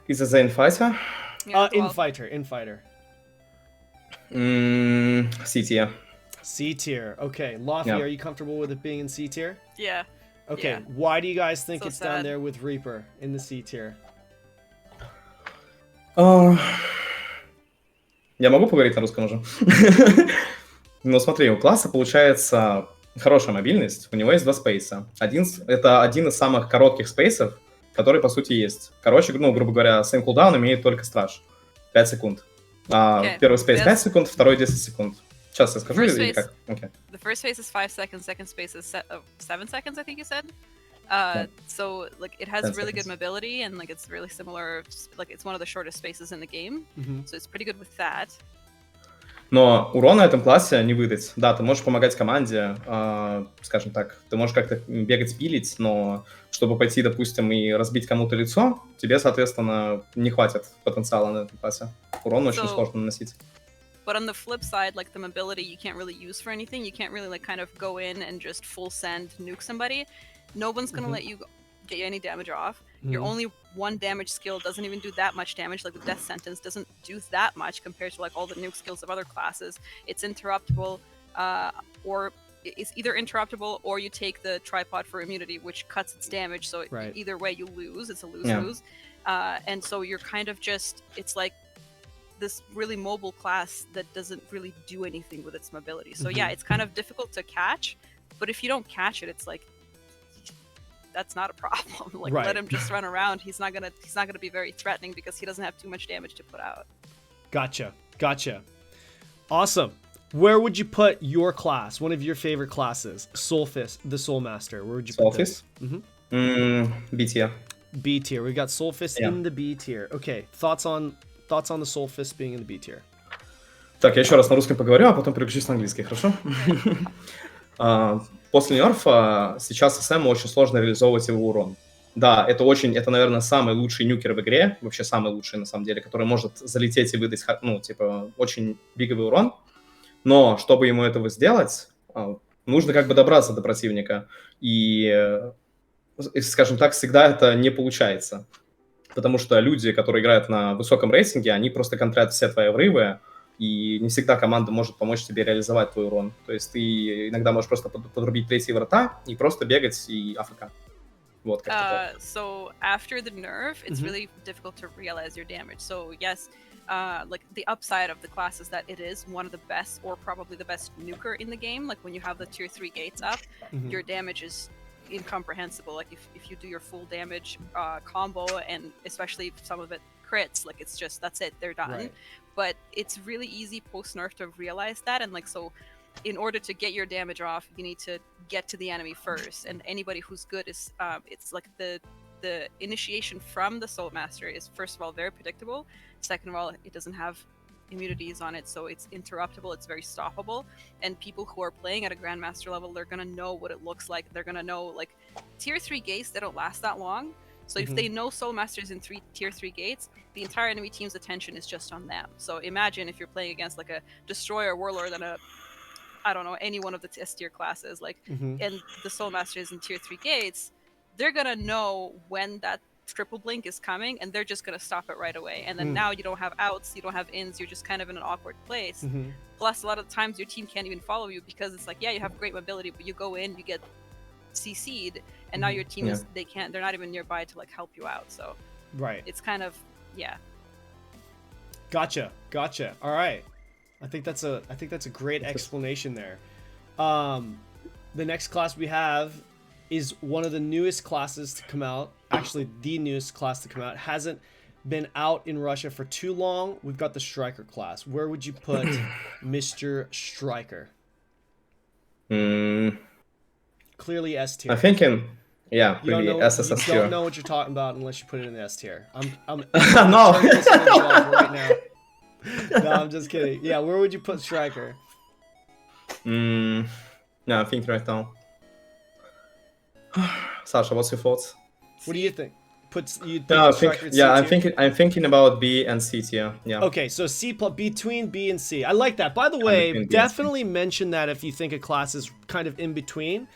[SPEAKER 2] Is it the Infighter?
[SPEAKER 3] Yeah,
[SPEAKER 1] Infighter.
[SPEAKER 2] C tier.
[SPEAKER 1] C tier. Okay, Laufie, are you comfortable with it being in C tier?
[SPEAKER 3] Yeah.
[SPEAKER 1] Okay, why do you guys think it's down there with Reaper in the C tier?
[SPEAKER 2] Я могу поговорить на русском уже? Ну смотри, у класса получается хорошая мобильность, у него есть 2 спейса. Это один из самых коротких спейсов, который, по сути, есть. Короче, ну, грубо говоря, same cooldown имеет только страж. 5 секунд. Первый спейс 5 секунд, второй 10 секунд. Сейчас я скажу, или как? Okay.
[SPEAKER 3] The first phase is 5 seconds, second space is 7 seconds, I think you said. So like it has really good mobility and like it's really similar, like it's one of the shortest spaces in the game, so it's pretty good with that.
[SPEAKER 2] Но урон на этом классе не выдать. Да, ты можешь помогать команде, скажем так, ты можешь как-то бегать, пилить, но чтобы пойти, допустим, и разбить кому-то лицо, тебе, соответственно, не хватит потенциала на этом классе. Урон очень сложно наносить.
[SPEAKER 3] But on the flip side, like the mobility you can't really use for anything. You can't really like kind of go in and just full send nuke somebody. No one's gonna let you get any damage off. Your only one damage skill doesn't even do that much damage. Like the death sentence doesn't do that much compared to like all the nuke skills of other classes. It's interruptible, or it's either interruptible or you take the tripod for immunity, which cuts its damage. So either way you lose. It's a lose-lose. And so you're kind of just, it's like this really mobile class that doesn't really do anything with its mobility. So yeah, it's kind of difficult to catch, but if you don't catch it, it's like, that's not a problem. Like let him just run around. He's not gonna be very threatening because he doesn't have too much damage to put out.
[SPEAKER 1] Gotcha. Awesome. Where would you put your class? One of your favorite classes, Soulfist, the Soulmaster. Where would you put this?
[SPEAKER 2] B tier.
[SPEAKER 1] B tier. We've got Soulfist in the B tier. Okay. Thoughts on the Soulfist being in the B tier?
[SPEAKER 2] Так, я еще раз на русском поговорю, а потом переключусь на английский, хорошо? После нерфа сейчас СМ очень сложно реализовывать его урон. Да, это, наверное, самый лучший нюкер в игре, вообще самый лучший, на самом деле, который может залететь и выдать, ну, типа, очень биговый урон. Но, чтобы ему этого сделать, нужно как бы добраться до противника. И, скажем так, всегда это не получается. Потому что люди, которые играют на высоком рейтинге, они просто контрят все твои врывы, и не всегда команда может помочь тебе реализовать твой урон. То есть ты иногда можешь просто подрубить третьи врата и просто бегать и АФК. Вот как-то так.
[SPEAKER 3] So after the nerf, it's really difficult to realize your damage. So yes, like the upside of the class is that it is one of the best, or probably the best nuker in the game. Like when you have the tier 3 gates up, your damage is incomprehensible. Like if you do your full damage combo, and especially if some of it crits, like it's just, that's it, they're done. But it's really easy post-nerf to realize that, and like so in order to get your damage off, you need to get to the enemy first, and anybody who's good is it's like the initiation from the Soulmaster is, first of all, very predictable. Second of all, it doesn't have immunities on it, so it's interruptible, it's very stoppable, and people who are playing at a Grandmaster level, they're gonna know what it looks like. They're gonna know, like, tier 3 gates, they don't last that long. So if they know Soulmasters in tier 3 gates, the entire enemy team's attention is just on them. So imagine if you're playing against like a Destroyer, Warlord, and I don't know, any one of the S tier classes, like, and the Soulmaster is in tier 3 gates, they're gonna know when that triple blink is coming, and they're just gonna stop it right away. And then now you don't have outs, you don't have ins, you're just kind of in an awkward place. Plus, a lot of times your team can't even follow you because it's like, yeah, you have great mobility, but you go in, you get CC'd, and now your team is, they're not even nearby to like help you out. So it's kind of,
[SPEAKER 1] Gotcha. All right. I think that's a great explanation there. The next class we have is one of the newest classes to come out. Actually, the newest class to come out. Hasn't been out in Russia for too long. We've got the Striker class. Where would you put Mr. Striker? Clearly S tier.
[SPEAKER 2] I'm thinking, pretty
[SPEAKER 1] You
[SPEAKER 2] SSS tier.
[SPEAKER 1] don't know what you're talking about unless you put it in the S tier. I'm
[SPEAKER 2] No.
[SPEAKER 1] turning this image off right now. No, I'm just kidding. Yeah, where would you put Striker?
[SPEAKER 2] No, I'm thinking right now. Sasha, what's your thoughts?
[SPEAKER 1] What do you think?
[SPEAKER 2] I'm thinking about B and C tier. Yeah.
[SPEAKER 1] Okay, so between B and C. I like that. By the way, definitely mention that if you think a class is kind of in between,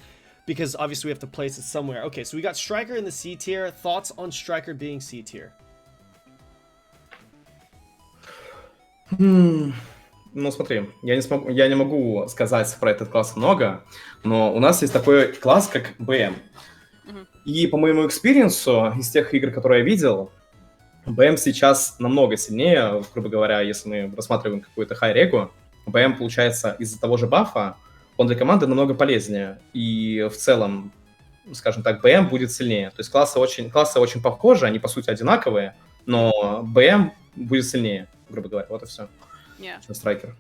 [SPEAKER 1] because obviously we have to place it somewhere. Okay, so we got Striker in the C tier. Thoughts on Striker being C tier?
[SPEAKER 2] Ну, смотри, я не могу сказать про этот класс много, но у нас есть такой класс, как БМ. И по моему экспириенсу, из тех игр, которые я видел, БМ сейчас намного сильнее, грубо говоря, если мы рассматриваем какую-то хай-регу. БМ, получается, из-за того же бафа, он для команды намного полезнее. И в целом, скажем так, БМ будет сильнее. То есть классы очень похожи, они по сути одинаковые, но БМ будет сильнее, грубо говоря. Вот и все.
[SPEAKER 3] Yeah.
[SPEAKER 2] Чем Страйкер.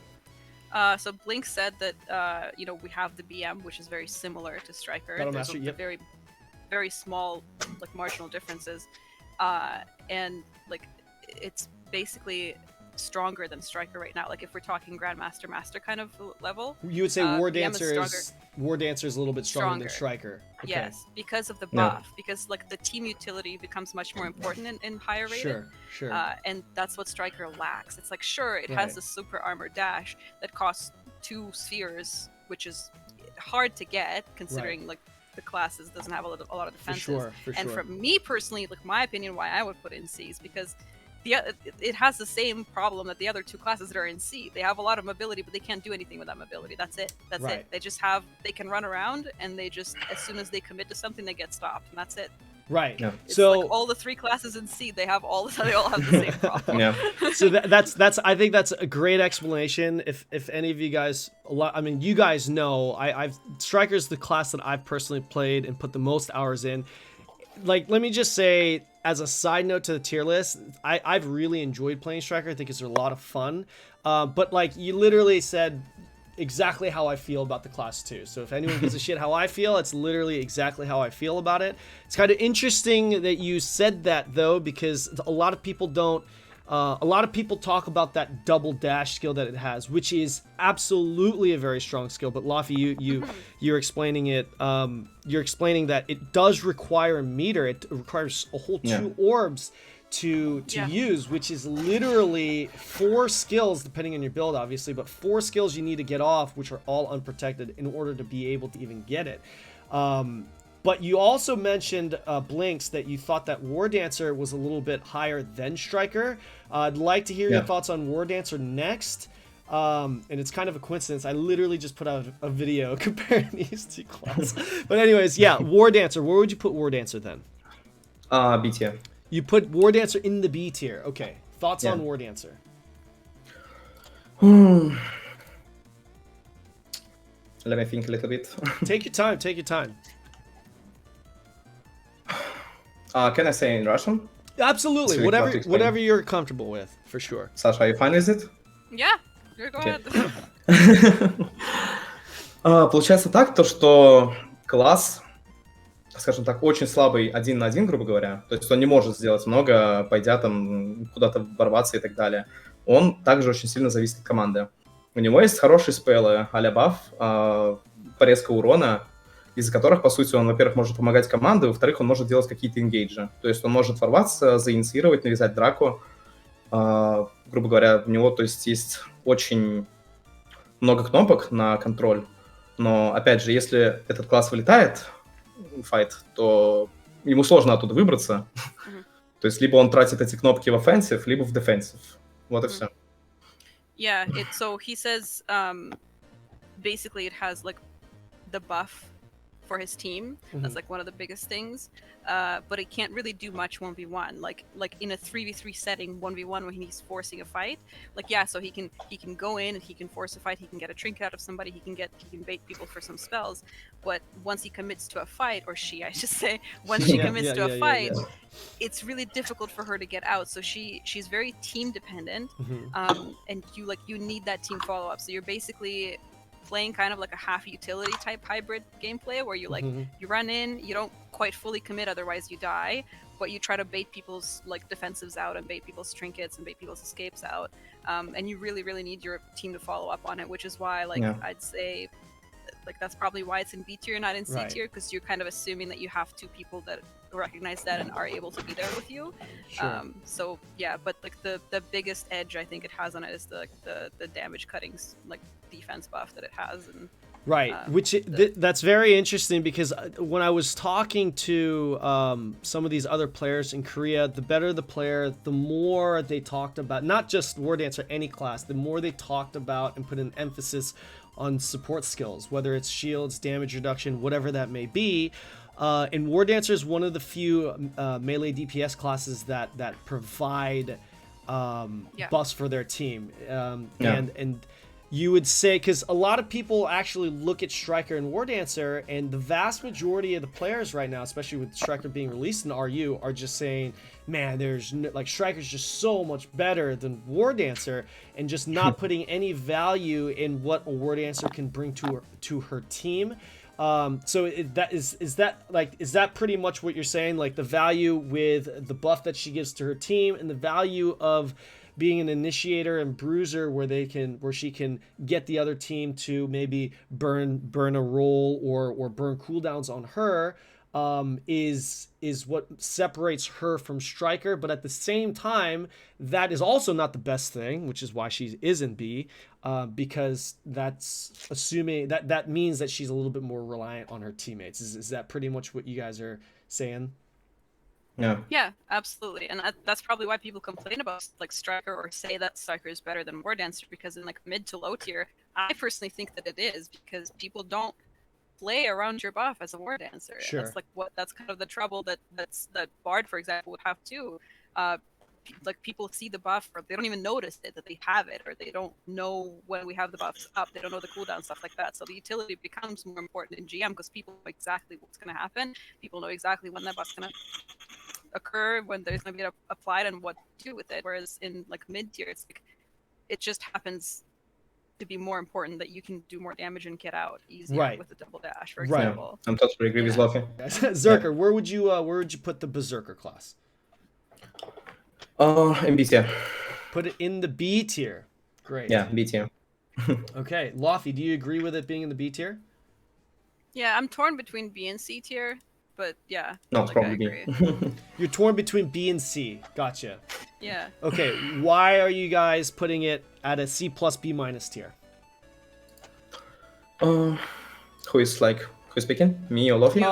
[SPEAKER 3] So Blinkz said that we have the BM, which is very similar to Striker.
[SPEAKER 1] Battlemaster,
[SPEAKER 3] There's
[SPEAKER 1] yep.
[SPEAKER 3] very, very small, like marginal differences, and like it's basically stronger than Striker right now. Like if we're talking Grandmaster, Master kind of level,
[SPEAKER 1] You would say Wardancer is a little bit stronger than Striker. Okay.
[SPEAKER 3] Yes, because of the buff. Because like the team utility becomes much more important in higher rated.
[SPEAKER 1] Sure.
[SPEAKER 3] And that's what Striker lacks. It's like sure, it has a super armor dash that costs 2 spheres, which is hard to get considering like the classes doesn't have a lot of defenses.
[SPEAKER 1] For sure.
[SPEAKER 3] And for me personally, like my opinion, why I would put in C is because it has the same problem that the other 2 classes that are in C. They have a lot of mobility, but they can't do anything with that mobility. That's it. They can run around, and they just, as soon as they commit to something, they get stopped, and that's it.
[SPEAKER 1] Right.
[SPEAKER 2] Yeah.
[SPEAKER 3] It's
[SPEAKER 1] so
[SPEAKER 3] like all the 3 classes in C, they all have the same problem.
[SPEAKER 2] Yeah.
[SPEAKER 1] So that's I think that's a great explanation. If any of you guys, you guys know, Striker's the class that I've personally played and put the most hours in. Like, let me just say, as a side note to the tier list, I've really enjoyed playing Striker. I think it's a lot of fun. But like, you literally said exactly how I feel about the class too. So if anyone gives a shit how I feel, it's literally exactly how I feel about it. It's kind of interesting that you said that though, because a lot of people talk about that double dash skill that it has, which is absolutely a very strong skill. But Laufie, you're explaining it. You're explaining that it does require a meter. It requires a whole 2 orbs to use, which is literally 4 skills, depending on your build, obviously, but 4 skills you need to get off, which are all unprotected in order to be able to even get it. But you also mentioned, Blinkz, that you thought that Wardancer was a little bit higher than Striker. I'd like to hear your thoughts on Wardancer next. And it's kind of a coincidence. I literally just put out a video comparing these 2 classes. But anyways, Wardancer. Where would you put Wardancer then?
[SPEAKER 2] B tier.
[SPEAKER 1] You put Wardancer in the B tier. Okay. Thoughts on Wardancer?
[SPEAKER 2] Let me think a little bit.
[SPEAKER 1] Take your time.
[SPEAKER 2] Can I say in Russian?
[SPEAKER 1] Absolutely. Whatever you're comfortable with, for sure.
[SPEAKER 2] Sasha, are you fine with it?
[SPEAKER 3] Yeah, go ahead.
[SPEAKER 2] Получается так, то что класс, скажем так, очень слабый 1 на 1, грубо говоря. То есть он не может сделать много, пойдя там куда-то ворваться и так далее. Он также очень сильно зависит от команды. У него есть хорошие спеллы а-ля баф, порезка урона, из-за которых, по сути, он, во-первых, может помогать команде, во-вторых, он может делать какие-то энгейджи. То есть он может ворваться, заинициировать, навязать драку. Грубо говоря, у него, то есть очень много кнопок на контроль. Но, опять же, если этот класс вылетает в файт, то ему сложно оттуда выбраться. То есть либо он тратит эти кнопки в offensive, либо в defensive. Вот и все.
[SPEAKER 3] Yeah, so he says basically it has like the buff for his team. That's like one of the biggest things. But it can't really do much 1v1. Like in a 3v3 setting, 1v1 when he's forcing a fight. So he can go in and he can force a fight, he can get a trinket out of somebody, he can bait people for some spells. But once he commits to a fight, or she, I should say, once she commits to a fight, it's really difficult for her to get out. So she's very team dependent. And you need that team follow up. So you're basically playing kind of like a half utility type hybrid gameplay where you you run in, you don't quite fully commit, otherwise you die, but you try to bait people's like defensives out and bait people's trinkets and bait people's escapes out, and you really need your team to follow up on it, which is why I'd say that's probably why it's in B tier, not in C tier, because you're kind of assuming that you have 2 people that recognize that and are able to be there with you. So yeah, but the biggest edge I think it has on it is the damage cutting defense buff that it has. And
[SPEAKER 1] which that's very interesting, because when I was talking to some of these other players in Korea, the better the player, the more they talked about, not just Wardancer, any class, the more they talked about and put an emphasis on support skills, whether it's shields, damage reduction, whatever that may be. And Wardancer is one of the few melee DPS classes that provide buffs for their team. And you would say, because a lot of people actually look at Striker and Wardancer, and the vast majority of the players right now, especially with Striker being released in RU, are just saying, man, there's no, like, Striker's just so much better than Wardancer, and just not putting any value in what a Wardancer can bring to her team. So is that pretty much what you're saying? Like, the value with the buff that she gives to her team, and the value of being an initiator and bruiser where she can get the other team to maybe burn a roll or burn cooldowns on her, is what separates her from Striker. But at the same time, that is also not the best thing, which is why she is in B, because that's assuming that means that she's a little bit more reliant on her teammates. Is that pretty much what you guys are saying?
[SPEAKER 3] Yeah, absolutely. And that's probably why people complain about like Striker or say that Striker is better than Wardancer, because in like mid to low tier, I personally think that it is, because people don't play around your buff as a Wardancer.
[SPEAKER 1] Sure.
[SPEAKER 3] That's kind of the trouble that Bard, for example, would have too. Like, people see the buff, or they don't even notice it, that they have it, or they don't know when we have the buffs up. They don't know the cooldown, stuff like that. So the utility becomes more important in GM, because people know exactly what's going to happen. People know exactly when that buff's going to occur, when there's going to be applied, and what to do with it. Whereas in like mid tier, it's like it just happens to be more important that you can do more damage and get out easier with the double dash, for example.
[SPEAKER 2] I'm totally agree with Laufie.
[SPEAKER 1] Zerker, where would you put the Berserker class?
[SPEAKER 2] In B tier.
[SPEAKER 1] Put it in the B tier. Great.
[SPEAKER 2] Yeah, B tier.
[SPEAKER 1] Okay, Laufie, do you agree with it being in the B tier?
[SPEAKER 3] Yeah, I'm torn between B and C tier, but yeah.
[SPEAKER 2] No, it's probably
[SPEAKER 3] B.
[SPEAKER 1] You're torn between B and C. Gotcha.
[SPEAKER 3] Yeah.
[SPEAKER 1] Okay, why are you guys putting it at a C plus B minus tier?
[SPEAKER 2] Who's speaking? Me or Laufie?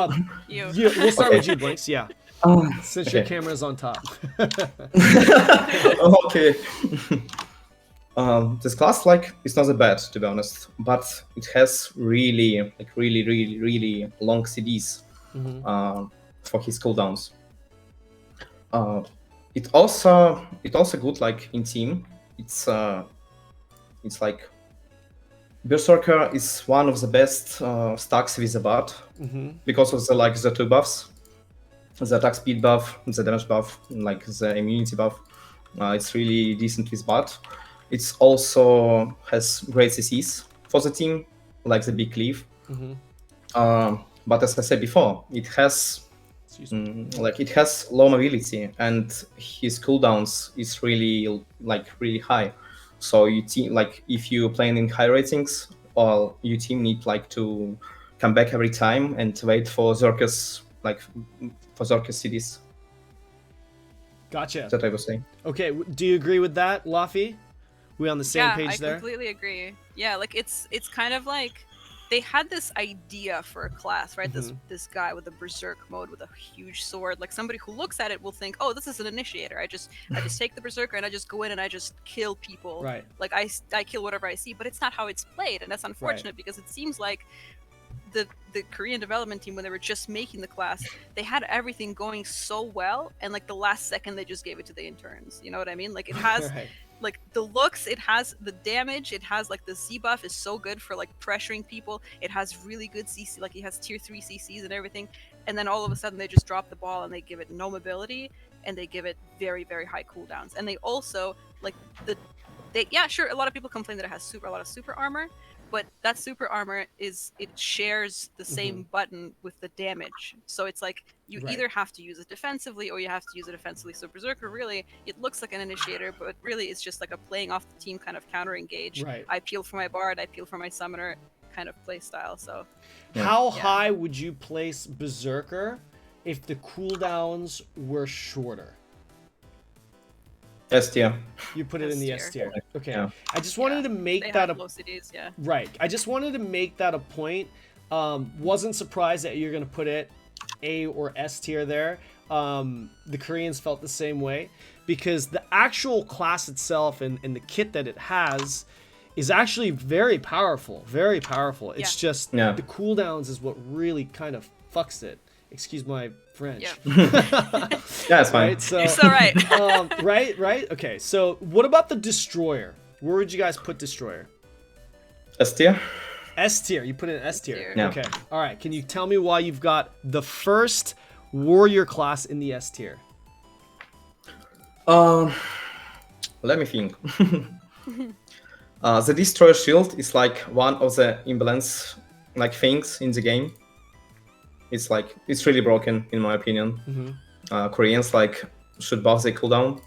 [SPEAKER 3] You.
[SPEAKER 1] We'll start with you, Blinkz. Yeah. Since your camera's on top.
[SPEAKER 2] Okay. This class, it's not that bad, to be honest, but it has really long CDs for his cooldowns. It also good in team. It's like Berserker is one of the best stacks with the Bard because of the two buffs. The attack speed buff, the damage buff, the immunity buff. It's really decent with Bard. It also has great CCs for the team, like the big cleave. But as I said before, it has low mobility, and his cooldowns is really high. So if you playing in high ratings, or your team need to come back every time and wait for Zerker's CDs.
[SPEAKER 1] Gotcha.
[SPEAKER 2] That's what I was saying.
[SPEAKER 1] Okay, do you agree with that, Laufie? We on the same page there?
[SPEAKER 3] Yeah, I completely agree. Yeah, it's kind of like they had this idea for a class, right? This guy with a berserk mode with a huge sword. Like, somebody who looks at it will think, oh, this is an initiator. I just take the berserker and I just go in and I just kill people.
[SPEAKER 1] Right.
[SPEAKER 3] Like, I kill whatever I see, but it's not how it's played, and that's unfortunate because it seems like the Korean development team, when they were just making the class, they had everything going so well, and the last second they just gave it to the interns. You know what I mean? Like, it has the looks, it has the damage, it has the Z buff is so good for pressuring people. It has really good CC, it has tier 3 CCs and everything, and then all of a sudden they just drop the ball and they give it no mobility, and they give it very, very high cooldowns. And they also sure, a lot of people complain that it has a lot of super armor, but that super armor it shares the same button with the damage. So it's you either have to use it defensively or you have to use it offensively. So Berserker, really, it looks like an initiator, but really it's just a playing off the team kind of counter engage.
[SPEAKER 1] Right.
[SPEAKER 3] I peel for my Bard, I peel for my Summoner kind of play style. So
[SPEAKER 1] how high would you place Berserker if the cooldowns were shorter?
[SPEAKER 2] S tier.
[SPEAKER 1] You put it in the S tier. Okay.
[SPEAKER 2] Yeah.
[SPEAKER 1] I just wanted to make that
[SPEAKER 3] low CDs,
[SPEAKER 1] right. I just wanted to make that a point. Wasn't surprised that you're gonna put it A or S tier there. The Koreans felt the same way, because the actual class itself and the kit that it has is actually very powerful. Very powerful. It's just the cooldowns is what really kind of fucks it. Excuse my French.
[SPEAKER 2] Yeah, it's fine.
[SPEAKER 1] Right? So,
[SPEAKER 3] you're so right.
[SPEAKER 1] Right. Okay. So, what about the Destroyer? Where would you guys put Destroyer?
[SPEAKER 2] S tier.
[SPEAKER 1] S tier. You put it in S tier.
[SPEAKER 2] Yeah.
[SPEAKER 1] Okay. All right. Can you tell me why you've got the first warrior class in the S tier?
[SPEAKER 2] Let me think. The Destroyer Shield is like one of the imbalance like things in the game. It's like it's really broken in my opinion. Koreans like should buff the cooldown,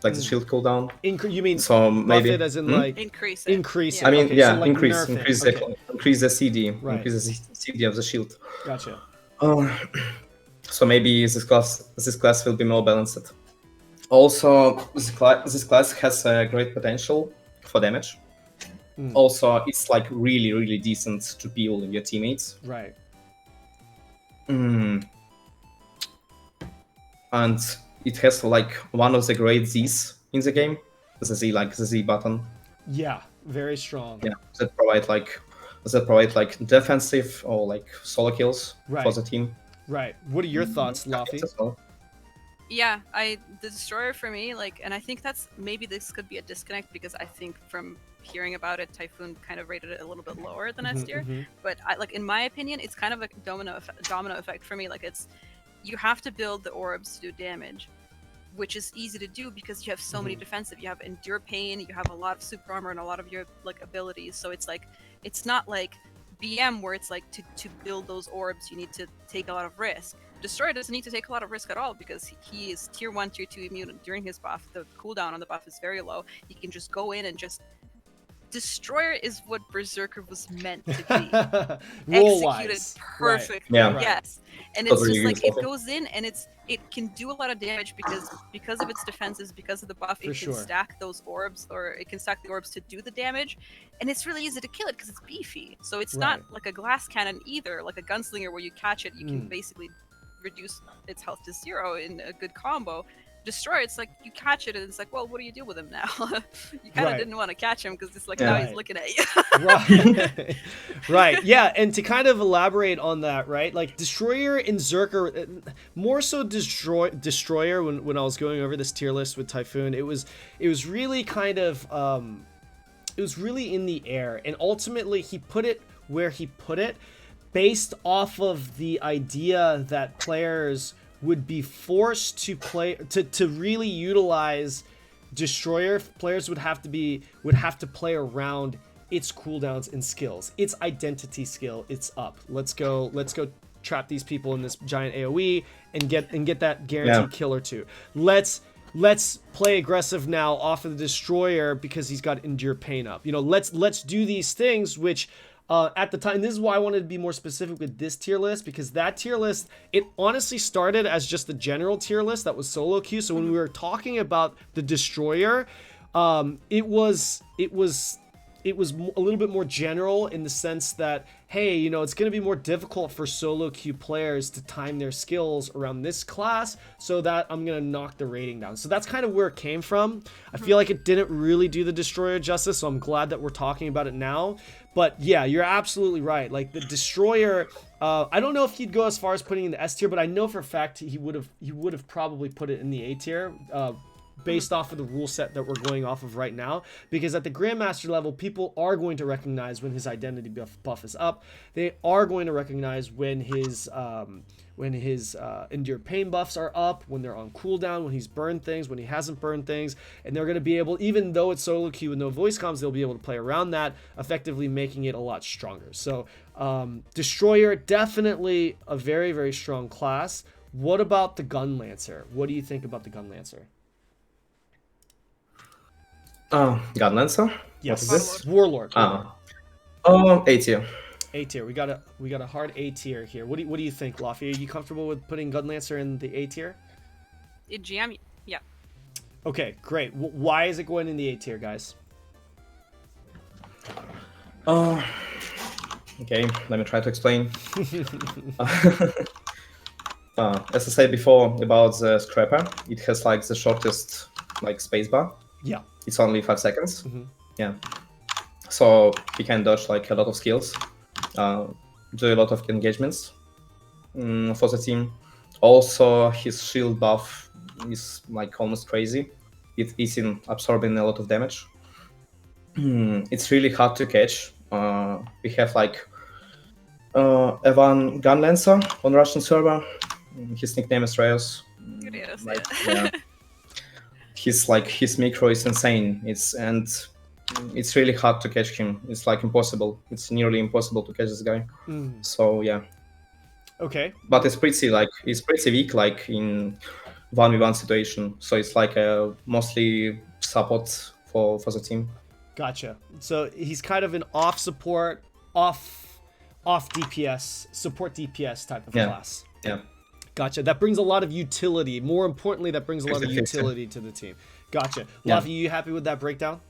[SPEAKER 2] like the shield cooldown.
[SPEAKER 1] You mean
[SPEAKER 2] so maybe
[SPEAKER 1] buff it as in like
[SPEAKER 3] Increase it.
[SPEAKER 1] increase it?
[SPEAKER 2] I mean,
[SPEAKER 1] okay,
[SPEAKER 2] yeah,
[SPEAKER 1] so like
[SPEAKER 2] increase
[SPEAKER 1] nerf it.
[SPEAKER 2] increase the CD,
[SPEAKER 1] Right.
[SPEAKER 2] increase the CD of the shield.
[SPEAKER 1] Gotcha.
[SPEAKER 2] So maybe this class will be more balanced. Also, this class has a great potential for damage. Also, it's like really decent to peel your teammates.
[SPEAKER 1] Right.
[SPEAKER 2] And it has like one of the great Zs in the game. The Z, like the Z button.
[SPEAKER 1] Yeah, very strong.
[SPEAKER 2] Yeah, that provide like defensive or like solo kills for the team.
[SPEAKER 1] Right. What are your thoughts, Laufie?
[SPEAKER 3] Yeah, the Destroyer for me, like, and I think that's maybe this could be a disconnect because I think from hearing about it, Typhoon kind of rated it a little bit lower than S tier. But like in my opinion, it's kind of a domino effect for me. Like you have to build the orbs to do damage, which is easy to do because you have so many defensive. You have Endure Pain, you have a lot of super armor and a lot of your like abilities. So it's like it's not like BM where it's like to build those orbs you need to take a lot of risk. Destroyer doesn't need to take a lot of risk at all because he is tier 1, tier 2 immune during his buff. The cooldown on the buff is very low. He can just go in and just... Destroyer is what Berserker was meant to be. Executed perfectly,
[SPEAKER 2] right.
[SPEAKER 3] yes. And it's just like, it goes in and it can do a lot of damage because of its defenses, because of the buff, it can stack those orbs, or it can stack the orbs to do the damage. And it's really easy to kill it because it's beefy. So it's not like a glass cannon either, like a Gunslinger where you catch it, you can basically reduce its health to 0 in a good combo. Destroy, it's like you catch it and it's like, well, what do you do with him now? You kind of didn't want to catch him because it's like now he's looking at you.
[SPEAKER 1] Right. Yeah, and to kind of elaborate on that, right? Like Destroyer and Berserker, more so Destroyer when I was going over this tier list with Typhoon, it was really kind of it was really in the air, and ultimately he put it where he put it based off of the idea that players would be forced to play to really utilize Destroyer. Players would have to play around its cooldowns and skills, its identity skill. It's up. Let's go trap these people in this giant AoE and get that guaranteed kill or two. Let's play aggressive now off of the Destroyer because he's got Endure Pain up. You know, let's do these things which at the time, this is why I wanted to be more specific with this tier list, because that tier list, it honestly started as just the general tier list that was solo queue. So when we were talking about the Destroyer, it was a little bit more general in the sense that, hey, you know, it's going to be more difficult for solo queue players to time their skills around this class, so that I'm going to knock the rating down. So that's kind of where it came from. I feel like it didn't really do the Destroyer justice, so I'm glad that we're talking about it now. But yeah, you're absolutely right. Like the Destroyer, I don't know if he'd go as far as putting it in the S tier, but I know for a fact he would have probably put it in the A tier. Based off of the rule set that we're going off of right now, because at the Grandmaster level, people are going to recognize when his identity buff is up. They are going to recognize when his Endure Pain buffs are up, when they're on cooldown, when he's burned things, when he hasn't burned things, and they're going to be able, even though it's solo queue with no voice comms, they'll be able to play around that, effectively making it a lot stronger. So Destroyer, definitely a very, very strong class. What about the Gunlancer? What do you think about the Gunlancer?
[SPEAKER 2] Gunlancer?
[SPEAKER 1] Yes.
[SPEAKER 2] What is this?
[SPEAKER 1] Warlord.
[SPEAKER 2] A tier.
[SPEAKER 1] A tier. We got a hard A tier here. What do you think, Laufie? Are you comfortable with putting Gunlancer in the A tier?
[SPEAKER 3] In GM, yeah.
[SPEAKER 1] Okay, great. Why is it going in the A tier, guys?
[SPEAKER 2] Okay, let me try to explain. As I said before about the Scrapper, it has like the shortest like spacebar.
[SPEAKER 1] Yeah.
[SPEAKER 2] It's only 5 seconds. Yeah. So he can dodge like a lot of skills, do a lot of engagements for the team. Also, his shield buff is like almost crazy. It is absorbing a lot of damage. It's really hard to catch We have like one Gunlancer on Russian server. His nickname is Reyes.
[SPEAKER 3] Yes,
[SPEAKER 2] Like,
[SPEAKER 3] yeah.
[SPEAKER 2] yeah. His micro is insane. It's really hard to catch him. It's like impossible. It's nearly impossible to catch this guy. So yeah.
[SPEAKER 1] Okay.
[SPEAKER 2] But it's pretty weak, like in 1v1 situation. So it's like a mostly support for the team.
[SPEAKER 1] Gotcha. So he's kind of an off support, off DPS, support DPS type of class.
[SPEAKER 2] Yeah.
[SPEAKER 1] Gotcha. That brings a lot of utility. More importantly, that brings a lot of utility to the team. Gotcha. Laufie, you happy with that breakdown?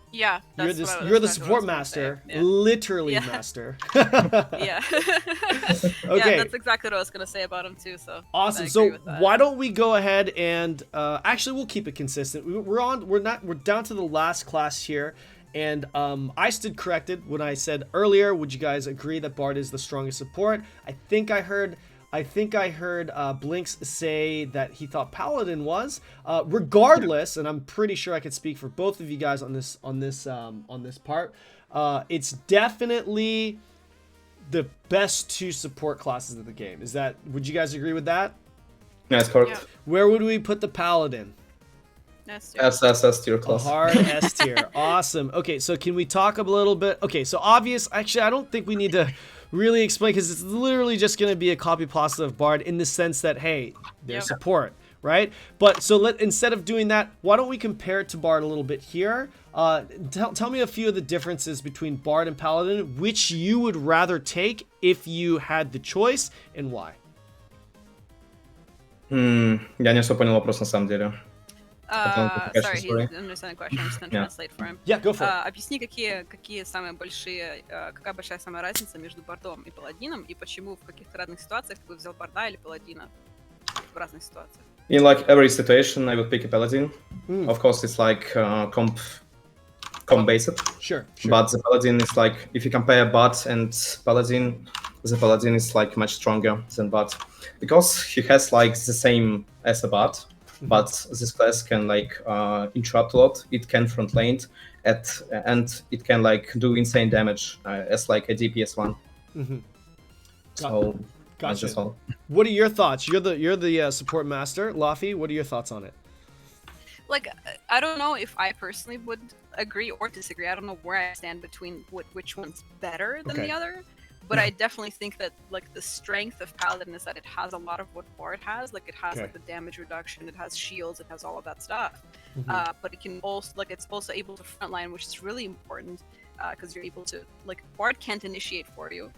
[SPEAKER 3] Yeah,
[SPEAKER 1] You're the support master, literally master.
[SPEAKER 3] Yeah.
[SPEAKER 1] Okay.
[SPEAKER 3] Yeah, that's exactly what I was gonna say about him too. So
[SPEAKER 1] awesome. So why don't we go ahead and actually we'll keep it consistent. We're down to the last class here, and I stood corrected when I said earlier. Would you guys agree that Bard is the strongest support? I think I heard Blinkz say that he thought Paladin was. Regardless, and I'm pretty sure I could speak for both of you guys on this part. It's definitely the best two support classes of the game. Would you guys agree with that?
[SPEAKER 2] Yeah, it's correct.
[SPEAKER 3] Yeah.
[SPEAKER 1] Where would we put the Paladin?
[SPEAKER 3] S
[SPEAKER 2] tier class.
[SPEAKER 1] Hard S tier. Awesome. Okay, so can we talk a little bit? Okay, so actually, I don't think we need to really explain, because it's literally just going to be a copy pasta of Bard in the sense that, hey, their support, right? But so instead of doing that, why don't we compare it to Bard a little bit here? Tell me a few of the differences between Bard and Paladin, which you would rather take if you had the choice, and why?
[SPEAKER 2] Я не особо понял вопрос на самом деле.
[SPEAKER 3] Sorry, he didn't understand the question. I'm just gonna translate for him.
[SPEAKER 1] Yeah, go for it.
[SPEAKER 3] Объясни, какая большая самая разница между Бардом и Паладином, и почему в каких-то разных ситуациях ты бы взял Барда или Паладина в разных ситуациях.
[SPEAKER 2] In like every situation, I would pick a Paladin. Of course, it's like comp based.
[SPEAKER 1] Sure.
[SPEAKER 2] But the Paladin is like, if you compare Bard and Paladin, the Paladin is like much stronger than Bard, because he has like the same as a Bard. But this class can like interrupt a lot. It can front lane and it can like do insane damage as like a DPS one. So that's just all.
[SPEAKER 1] What are your thoughts? You're the support master, Laufie. What are your thoughts on it?
[SPEAKER 3] Like, I don't know if I personally would agree or disagree. I don't know where I stand between which one's better than the other. But I definitely think that like the strength of Paladin is that it has a lot of what Bard has. Like it has like the damage reduction, it has shields, it has all of that stuff. But it can also it's also able to frontline, which is really important because you're able to like Bard can't initiate for you.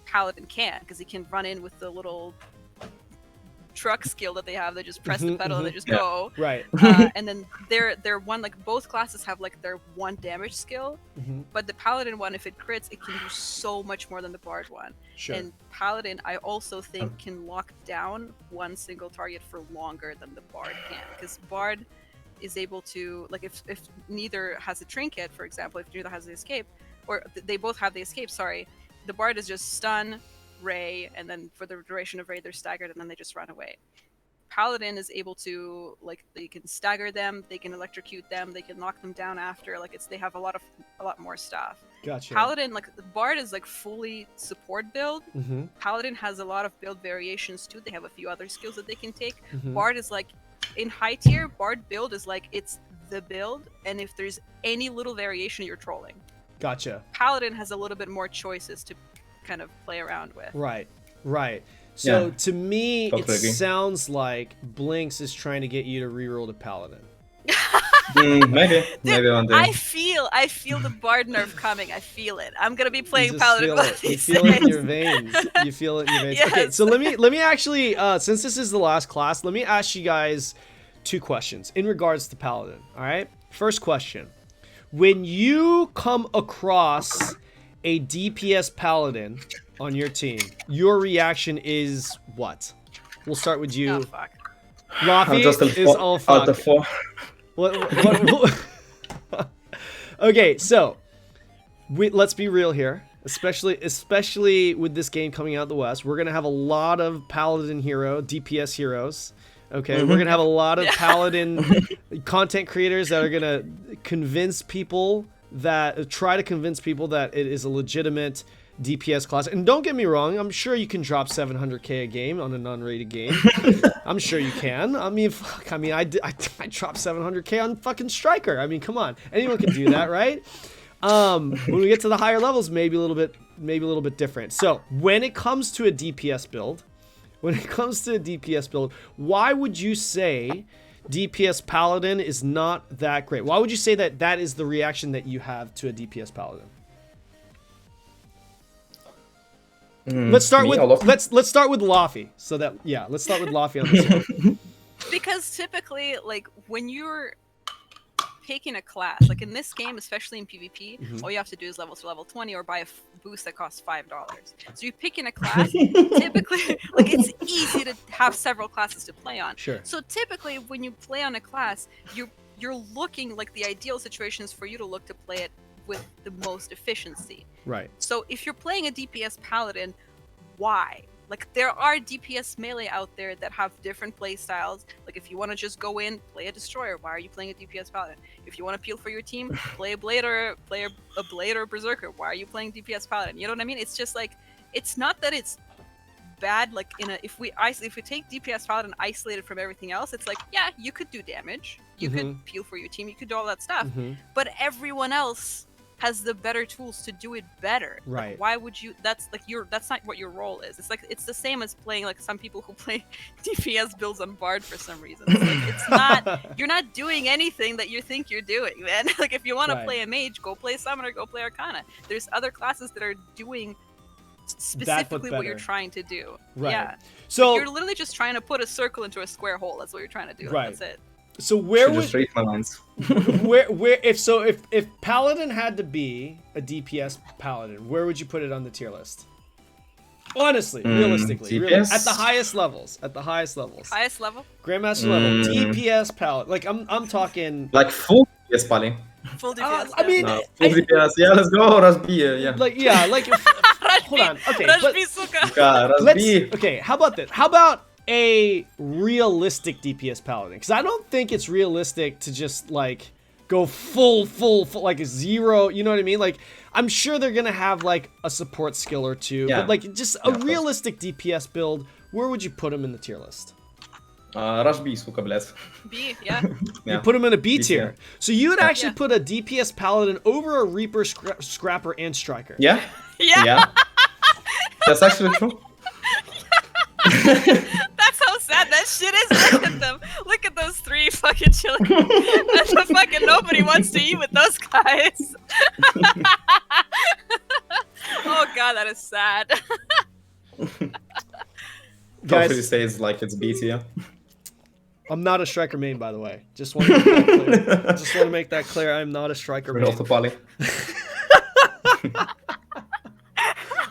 [SPEAKER 3] Paladin can, because he can run in with the little truck skill that they have. They just press the pedal and they just go.
[SPEAKER 1] Right.
[SPEAKER 3] And then they're one, like both classes have like their one damage skill, but the Paladin one, if it crits, it can do so much more than the Bard one.
[SPEAKER 1] Sure.
[SPEAKER 3] And Paladin, I also think, can lock down one single target for longer than the Bard can, because Bard is able to, like, if neither has a trinket, for example, if neither has the escape, or they both have the escape, sorry, the Bard is just stun, ray, and then for the duration of ray they're staggered and then they just run away. Paladin is able to, like, they can stagger them, they can electrocute them, they can knock them down after, like they have a lot more stuff.
[SPEAKER 1] Gotcha.
[SPEAKER 3] Paladin, like the Bard is like fully support build. Paladin has a lot of build variations too. They have a few other skills that they can take. Bard is like, in high tier, Bard build is like, it's the build, and if there's any little variation, you're trolling.
[SPEAKER 1] Gotcha.
[SPEAKER 3] Paladin has a little bit more choices to kind of play around with.
[SPEAKER 1] Right. So to me, it sounds like Blinkz is trying to get you to reroll the Paladin.
[SPEAKER 2] Maybe one day.
[SPEAKER 3] I feel the Bard nerf coming. I feel it. I'm gonna be playing Paladin.
[SPEAKER 1] You feel it in your veins. You feel it in your veins.
[SPEAKER 3] Yes.
[SPEAKER 1] Okay, so let me actually, since this is the last class, let me ask you guys two questions in regards to Paladin. All right. First question: when you come across a DPS Paladin on your team, your reaction is what? We'll start with you.
[SPEAKER 3] Oh, fuck.
[SPEAKER 1] Laufie is all fuck.
[SPEAKER 2] Out of 4.
[SPEAKER 1] What? Okay, so let's be real here. Especially with this game coming out of the West, we're gonna have a lot of Paladin DPS heroes. Okay, we're gonna have a lot of Paladin content creators that are gonna convince people that try to convince people that it is a legitimate DPS class. And don't get me wrong, I'm sure you can drop 700k a game on a non-rated game. I'm sure you can. I mean, fuck, I mean, I dropped 700k on fucking Striker. I mean, come on, anyone can do that, right? When we get to the higher levels, maybe a little bit different. So when it comes to a DPS build, why would you say DPS Paladin is not that great? Why would you say that that is the reaction that you have to a DPS Paladin? Let's start with Laufie. So that let's start with Laufie on this one.
[SPEAKER 3] Because typically, like when you're picking a class, like in this game, especially in PvP, all you have to do is level to level 20 or buy a boost that costs $5. So you're picking a class. Typically, like it's easy to have several classes to play on.
[SPEAKER 1] Sure.
[SPEAKER 3] So typically, when you play on a class, you're looking like the ideal situation is for you to look to play it with the most efficiency.
[SPEAKER 1] Right.
[SPEAKER 3] So if you're playing a DPS Paladin, why? Like there are DPS melee out there that have different play styles. Like if you want to just go in, play a destroyer, why are you playing a DPS Paladin? If you want to peel for your team, play a blade or a berserker, why are you playing DPS Paladin? You know what I mean? It's just like, it's not that it's bad. Like if we take DPS Paladin isolated from everything else, it's like, yeah, you could do damage, you could peel for your team, you could do all that stuff, but everyone else has the better tools to do it better.
[SPEAKER 1] Right.
[SPEAKER 3] Like, why would you? That's not what your role is. It's like it's the same as playing like some people who play DPS builds on Bard for some reason. It's like it's not. You're not doing anything that you think you're doing, man. Like if you want to play a mage, go play Summoner, go play Arcana. There's other classes that are doing specifically what you're trying to do.
[SPEAKER 1] Right.
[SPEAKER 3] Yeah.
[SPEAKER 1] So
[SPEAKER 3] like, you're literally just trying to put a circle into a square hole. That's what you're trying to do.
[SPEAKER 1] Right.
[SPEAKER 3] That's it.
[SPEAKER 1] So where would
[SPEAKER 2] just read my lines.
[SPEAKER 1] if Paladin had to be a DPS Paladin, where would you put it on the tier list? Honestly, realistically, really, at the highest levels.
[SPEAKER 3] Highest level?
[SPEAKER 1] Grandmaster level, DPS Paladin. Like I'm talking
[SPEAKER 2] like full DPS Paladin.
[SPEAKER 3] Full DPS.
[SPEAKER 1] I mean,
[SPEAKER 2] full DPS. Yeah, let's go. Rasbi. Yeah.
[SPEAKER 1] Like hold on. Okay, okay. How about this? How about a realistic DPS Paladin? Because I don't think it's realistic to just like go full like a zero, you know what I mean? Like I'm sure they're gonna have like a support skill or two, but like just a realistic DPS build, where would you put him in the tier list?
[SPEAKER 2] Rush B, сука, блядь.
[SPEAKER 3] B, yeah.
[SPEAKER 1] You put him in a B tier. So you would actually put a DPS Paladin over a Reaper, Scrapper, and Striker.
[SPEAKER 2] Yeah? Yeah. That's actually true.
[SPEAKER 3] That's how sad that shit is. Look at them. Look at those three fucking children. That's what fucking nobody wants to eat with those guys. Oh god, that is sad.
[SPEAKER 2] Guys, hopefully says like it's B tier.
[SPEAKER 1] I'm not a Striker main, by the way. Just want to make that clear. I'm not a Striker main.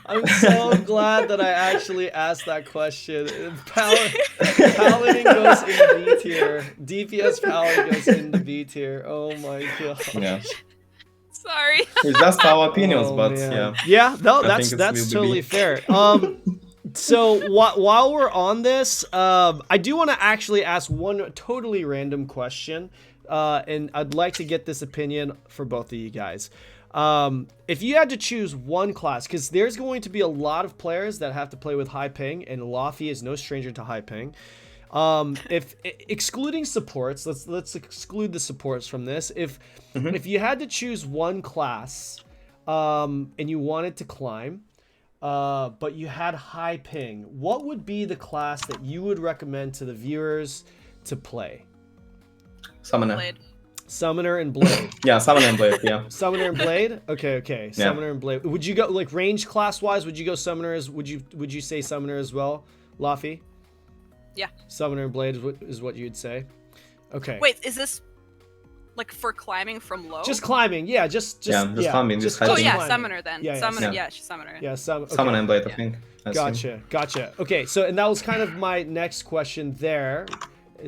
[SPEAKER 1] I'm so glad that I actually asked that question. Paladin goes into B tier. DPS Paladin goes into B tier. Oh my god.
[SPEAKER 2] Yeah.
[SPEAKER 3] Sorry.
[SPEAKER 2] It's just our opinions, but man.
[SPEAKER 1] Yeah, no, that's totally fair. So while we're on this, I do want to actually ask one totally random question, and I'd like to get this opinion for both of you guys. If you had to choose one class, because there's going to be a lot of players that have to play with high ping, and Laufie is no stranger to high ping. If excluding supports, let's exclude the supports from this. If you had to choose one class, and you wanted to climb, but you had high ping, what would be the class that you would recommend to the viewers to play?
[SPEAKER 2] Summoner.
[SPEAKER 3] Blade.
[SPEAKER 1] Summoner and Blade.
[SPEAKER 2] Yeah, Summoner and Blade, yeah.
[SPEAKER 1] Summoner and Blade? Okay.
[SPEAKER 2] Yeah.
[SPEAKER 1] Summoner and Blade. Would you go, like, range class-wise, would you go Summoner would you say Summoner as well, Laufie?
[SPEAKER 3] Yeah.
[SPEAKER 1] Summoner and Blade is what you'd say? Okay.
[SPEAKER 3] Wait, is this, like, for climbing from low?
[SPEAKER 1] Just climbing, yeah, just
[SPEAKER 2] climbing.
[SPEAKER 3] Oh, yeah,
[SPEAKER 1] climbing.
[SPEAKER 3] Summoner then.
[SPEAKER 1] Yeah,
[SPEAKER 3] Summoner, yeah, she's Summoner.
[SPEAKER 1] Yeah,
[SPEAKER 2] Summoner and Blade, I think.
[SPEAKER 1] Gotcha. Okay, so, and that was kind of my next question there,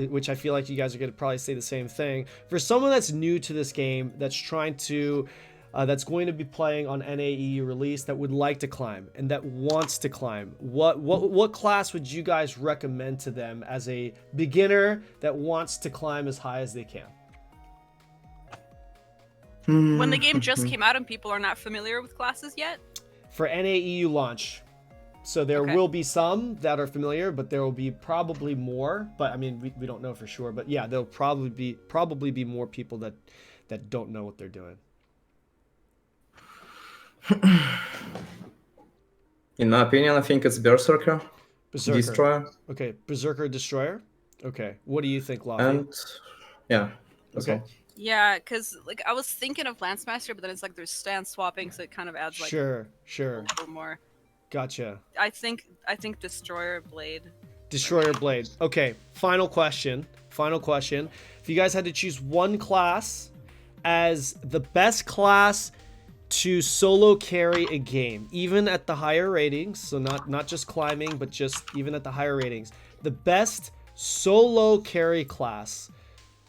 [SPEAKER 1] which I feel like you guys are going to probably say the same thing. For someone that's new to this game, that's trying to, that's going to be playing on NAE release, that would like to climb and that wants to climb, what class would you guys recommend to them as a beginner that wants to climb as high as they can?
[SPEAKER 3] When the game just came out and people are not familiar with classes yet?
[SPEAKER 1] For NAEU launch. So there
[SPEAKER 3] Okay.
[SPEAKER 1] will be some that are familiar, but there will be probably more. But I mean, we don't know for sure. But yeah, there'll probably be more people that don't know what they're doing.
[SPEAKER 2] In my opinion, I think it's Berserker,
[SPEAKER 1] Berserker.
[SPEAKER 2] Destroyer,
[SPEAKER 1] Okay, Berserker Destroyer. Okay, what do you think, Laufie?
[SPEAKER 2] and yeah. That's
[SPEAKER 1] Okay.
[SPEAKER 2] all.
[SPEAKER 3] Yeah, because like I was thinking of Lancemaster, but then it's like there's stance swapping, so it kind of adds like
[SPEAKER 1] Sure.
[SPEAKER 3] a little more.
[SPEAKER 1] Gotcha.
[SPEAKER 3] I think Destroyer Blade.
[SPEAKER 1] Destroyer Blade. Okay, final question. If you guys had to choose one class as the best class to solo carry a game, even at the higher ratings, so not just climbing, but just even at the higher ratings, the best solo carry class,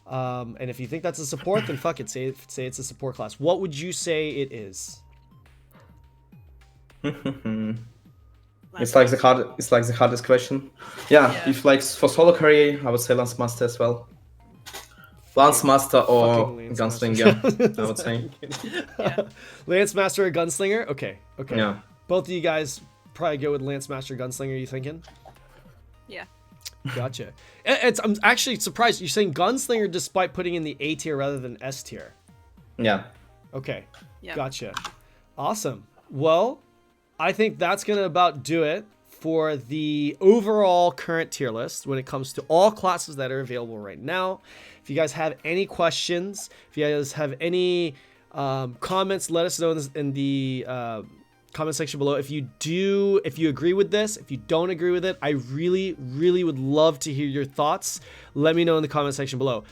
[SPEAKER 1] and if you think that's a support, then fuck it, say it's a support class. What would you say it is?
[SPEAKER 2] It's like the hardest question. Yeah,
[SPEAKER 3] Yeah.
[SPEAKER 2] if like for solo carry, I would say Lancemaster as well. Lancemaster or
[SPEAKER 1] Fucking
[SPEAKER 2] Gunslinger, I would say.
[SPEAKER 3] Yeah.
[SPEAKER 1] Lancemaster or Gunslinger? Okay.
[SPEAKER 2] Yeah.
[SPEAKER 1] Both of you guys probably go with Lancemaster Gunslinger, you thinking?
[SPEAKER 3] Yeah.
[SPEAKER 1] Gotcha. I'm actually surprised you're saying Gunslinger despite putting in the A tier rather than S tier.
[SPEAKER 2] Yeah.
[SPEAKER 1] Okay.
[SPEAKER 3] Yeah.
[SPEAKER 1] Gotcha. Awesome. Well, I think that's going to about do it for the overall current tier list when it comes to all classes that are available right now. If you guys have any questions, if you guys have any comments, let us know in the comment section below. If you agree with this, if you don't agree with it, I really would love to hear your thoughts. Let me know in the comment section below.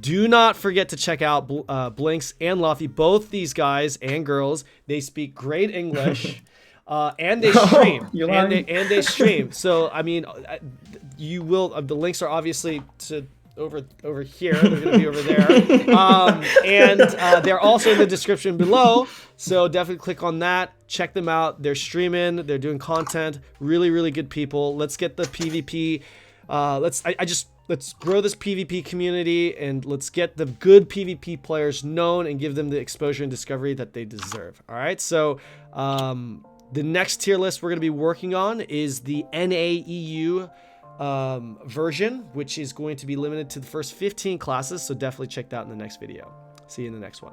[SPEAKER 1] Do not forget to check out Blinkz and Laufie. Both these guys and girls, they speak great English. And they stream. and they stream. So I mean, you will. The links are obviously to over here. They're gonna be over there. And they're also in the description below. So definitely click on that. Check them out. They're streaming. They're doing content. Really good people. Let's get the PvP. Let's grow this PvP community and let's get the good PvP players known and give them the exposure and discovery that they deserve. All right. So. The next tier list we're going to be working on is the NAEU version, which is going to be limited to the first 15 classes. So definitely check that in the next video. See you in the next one.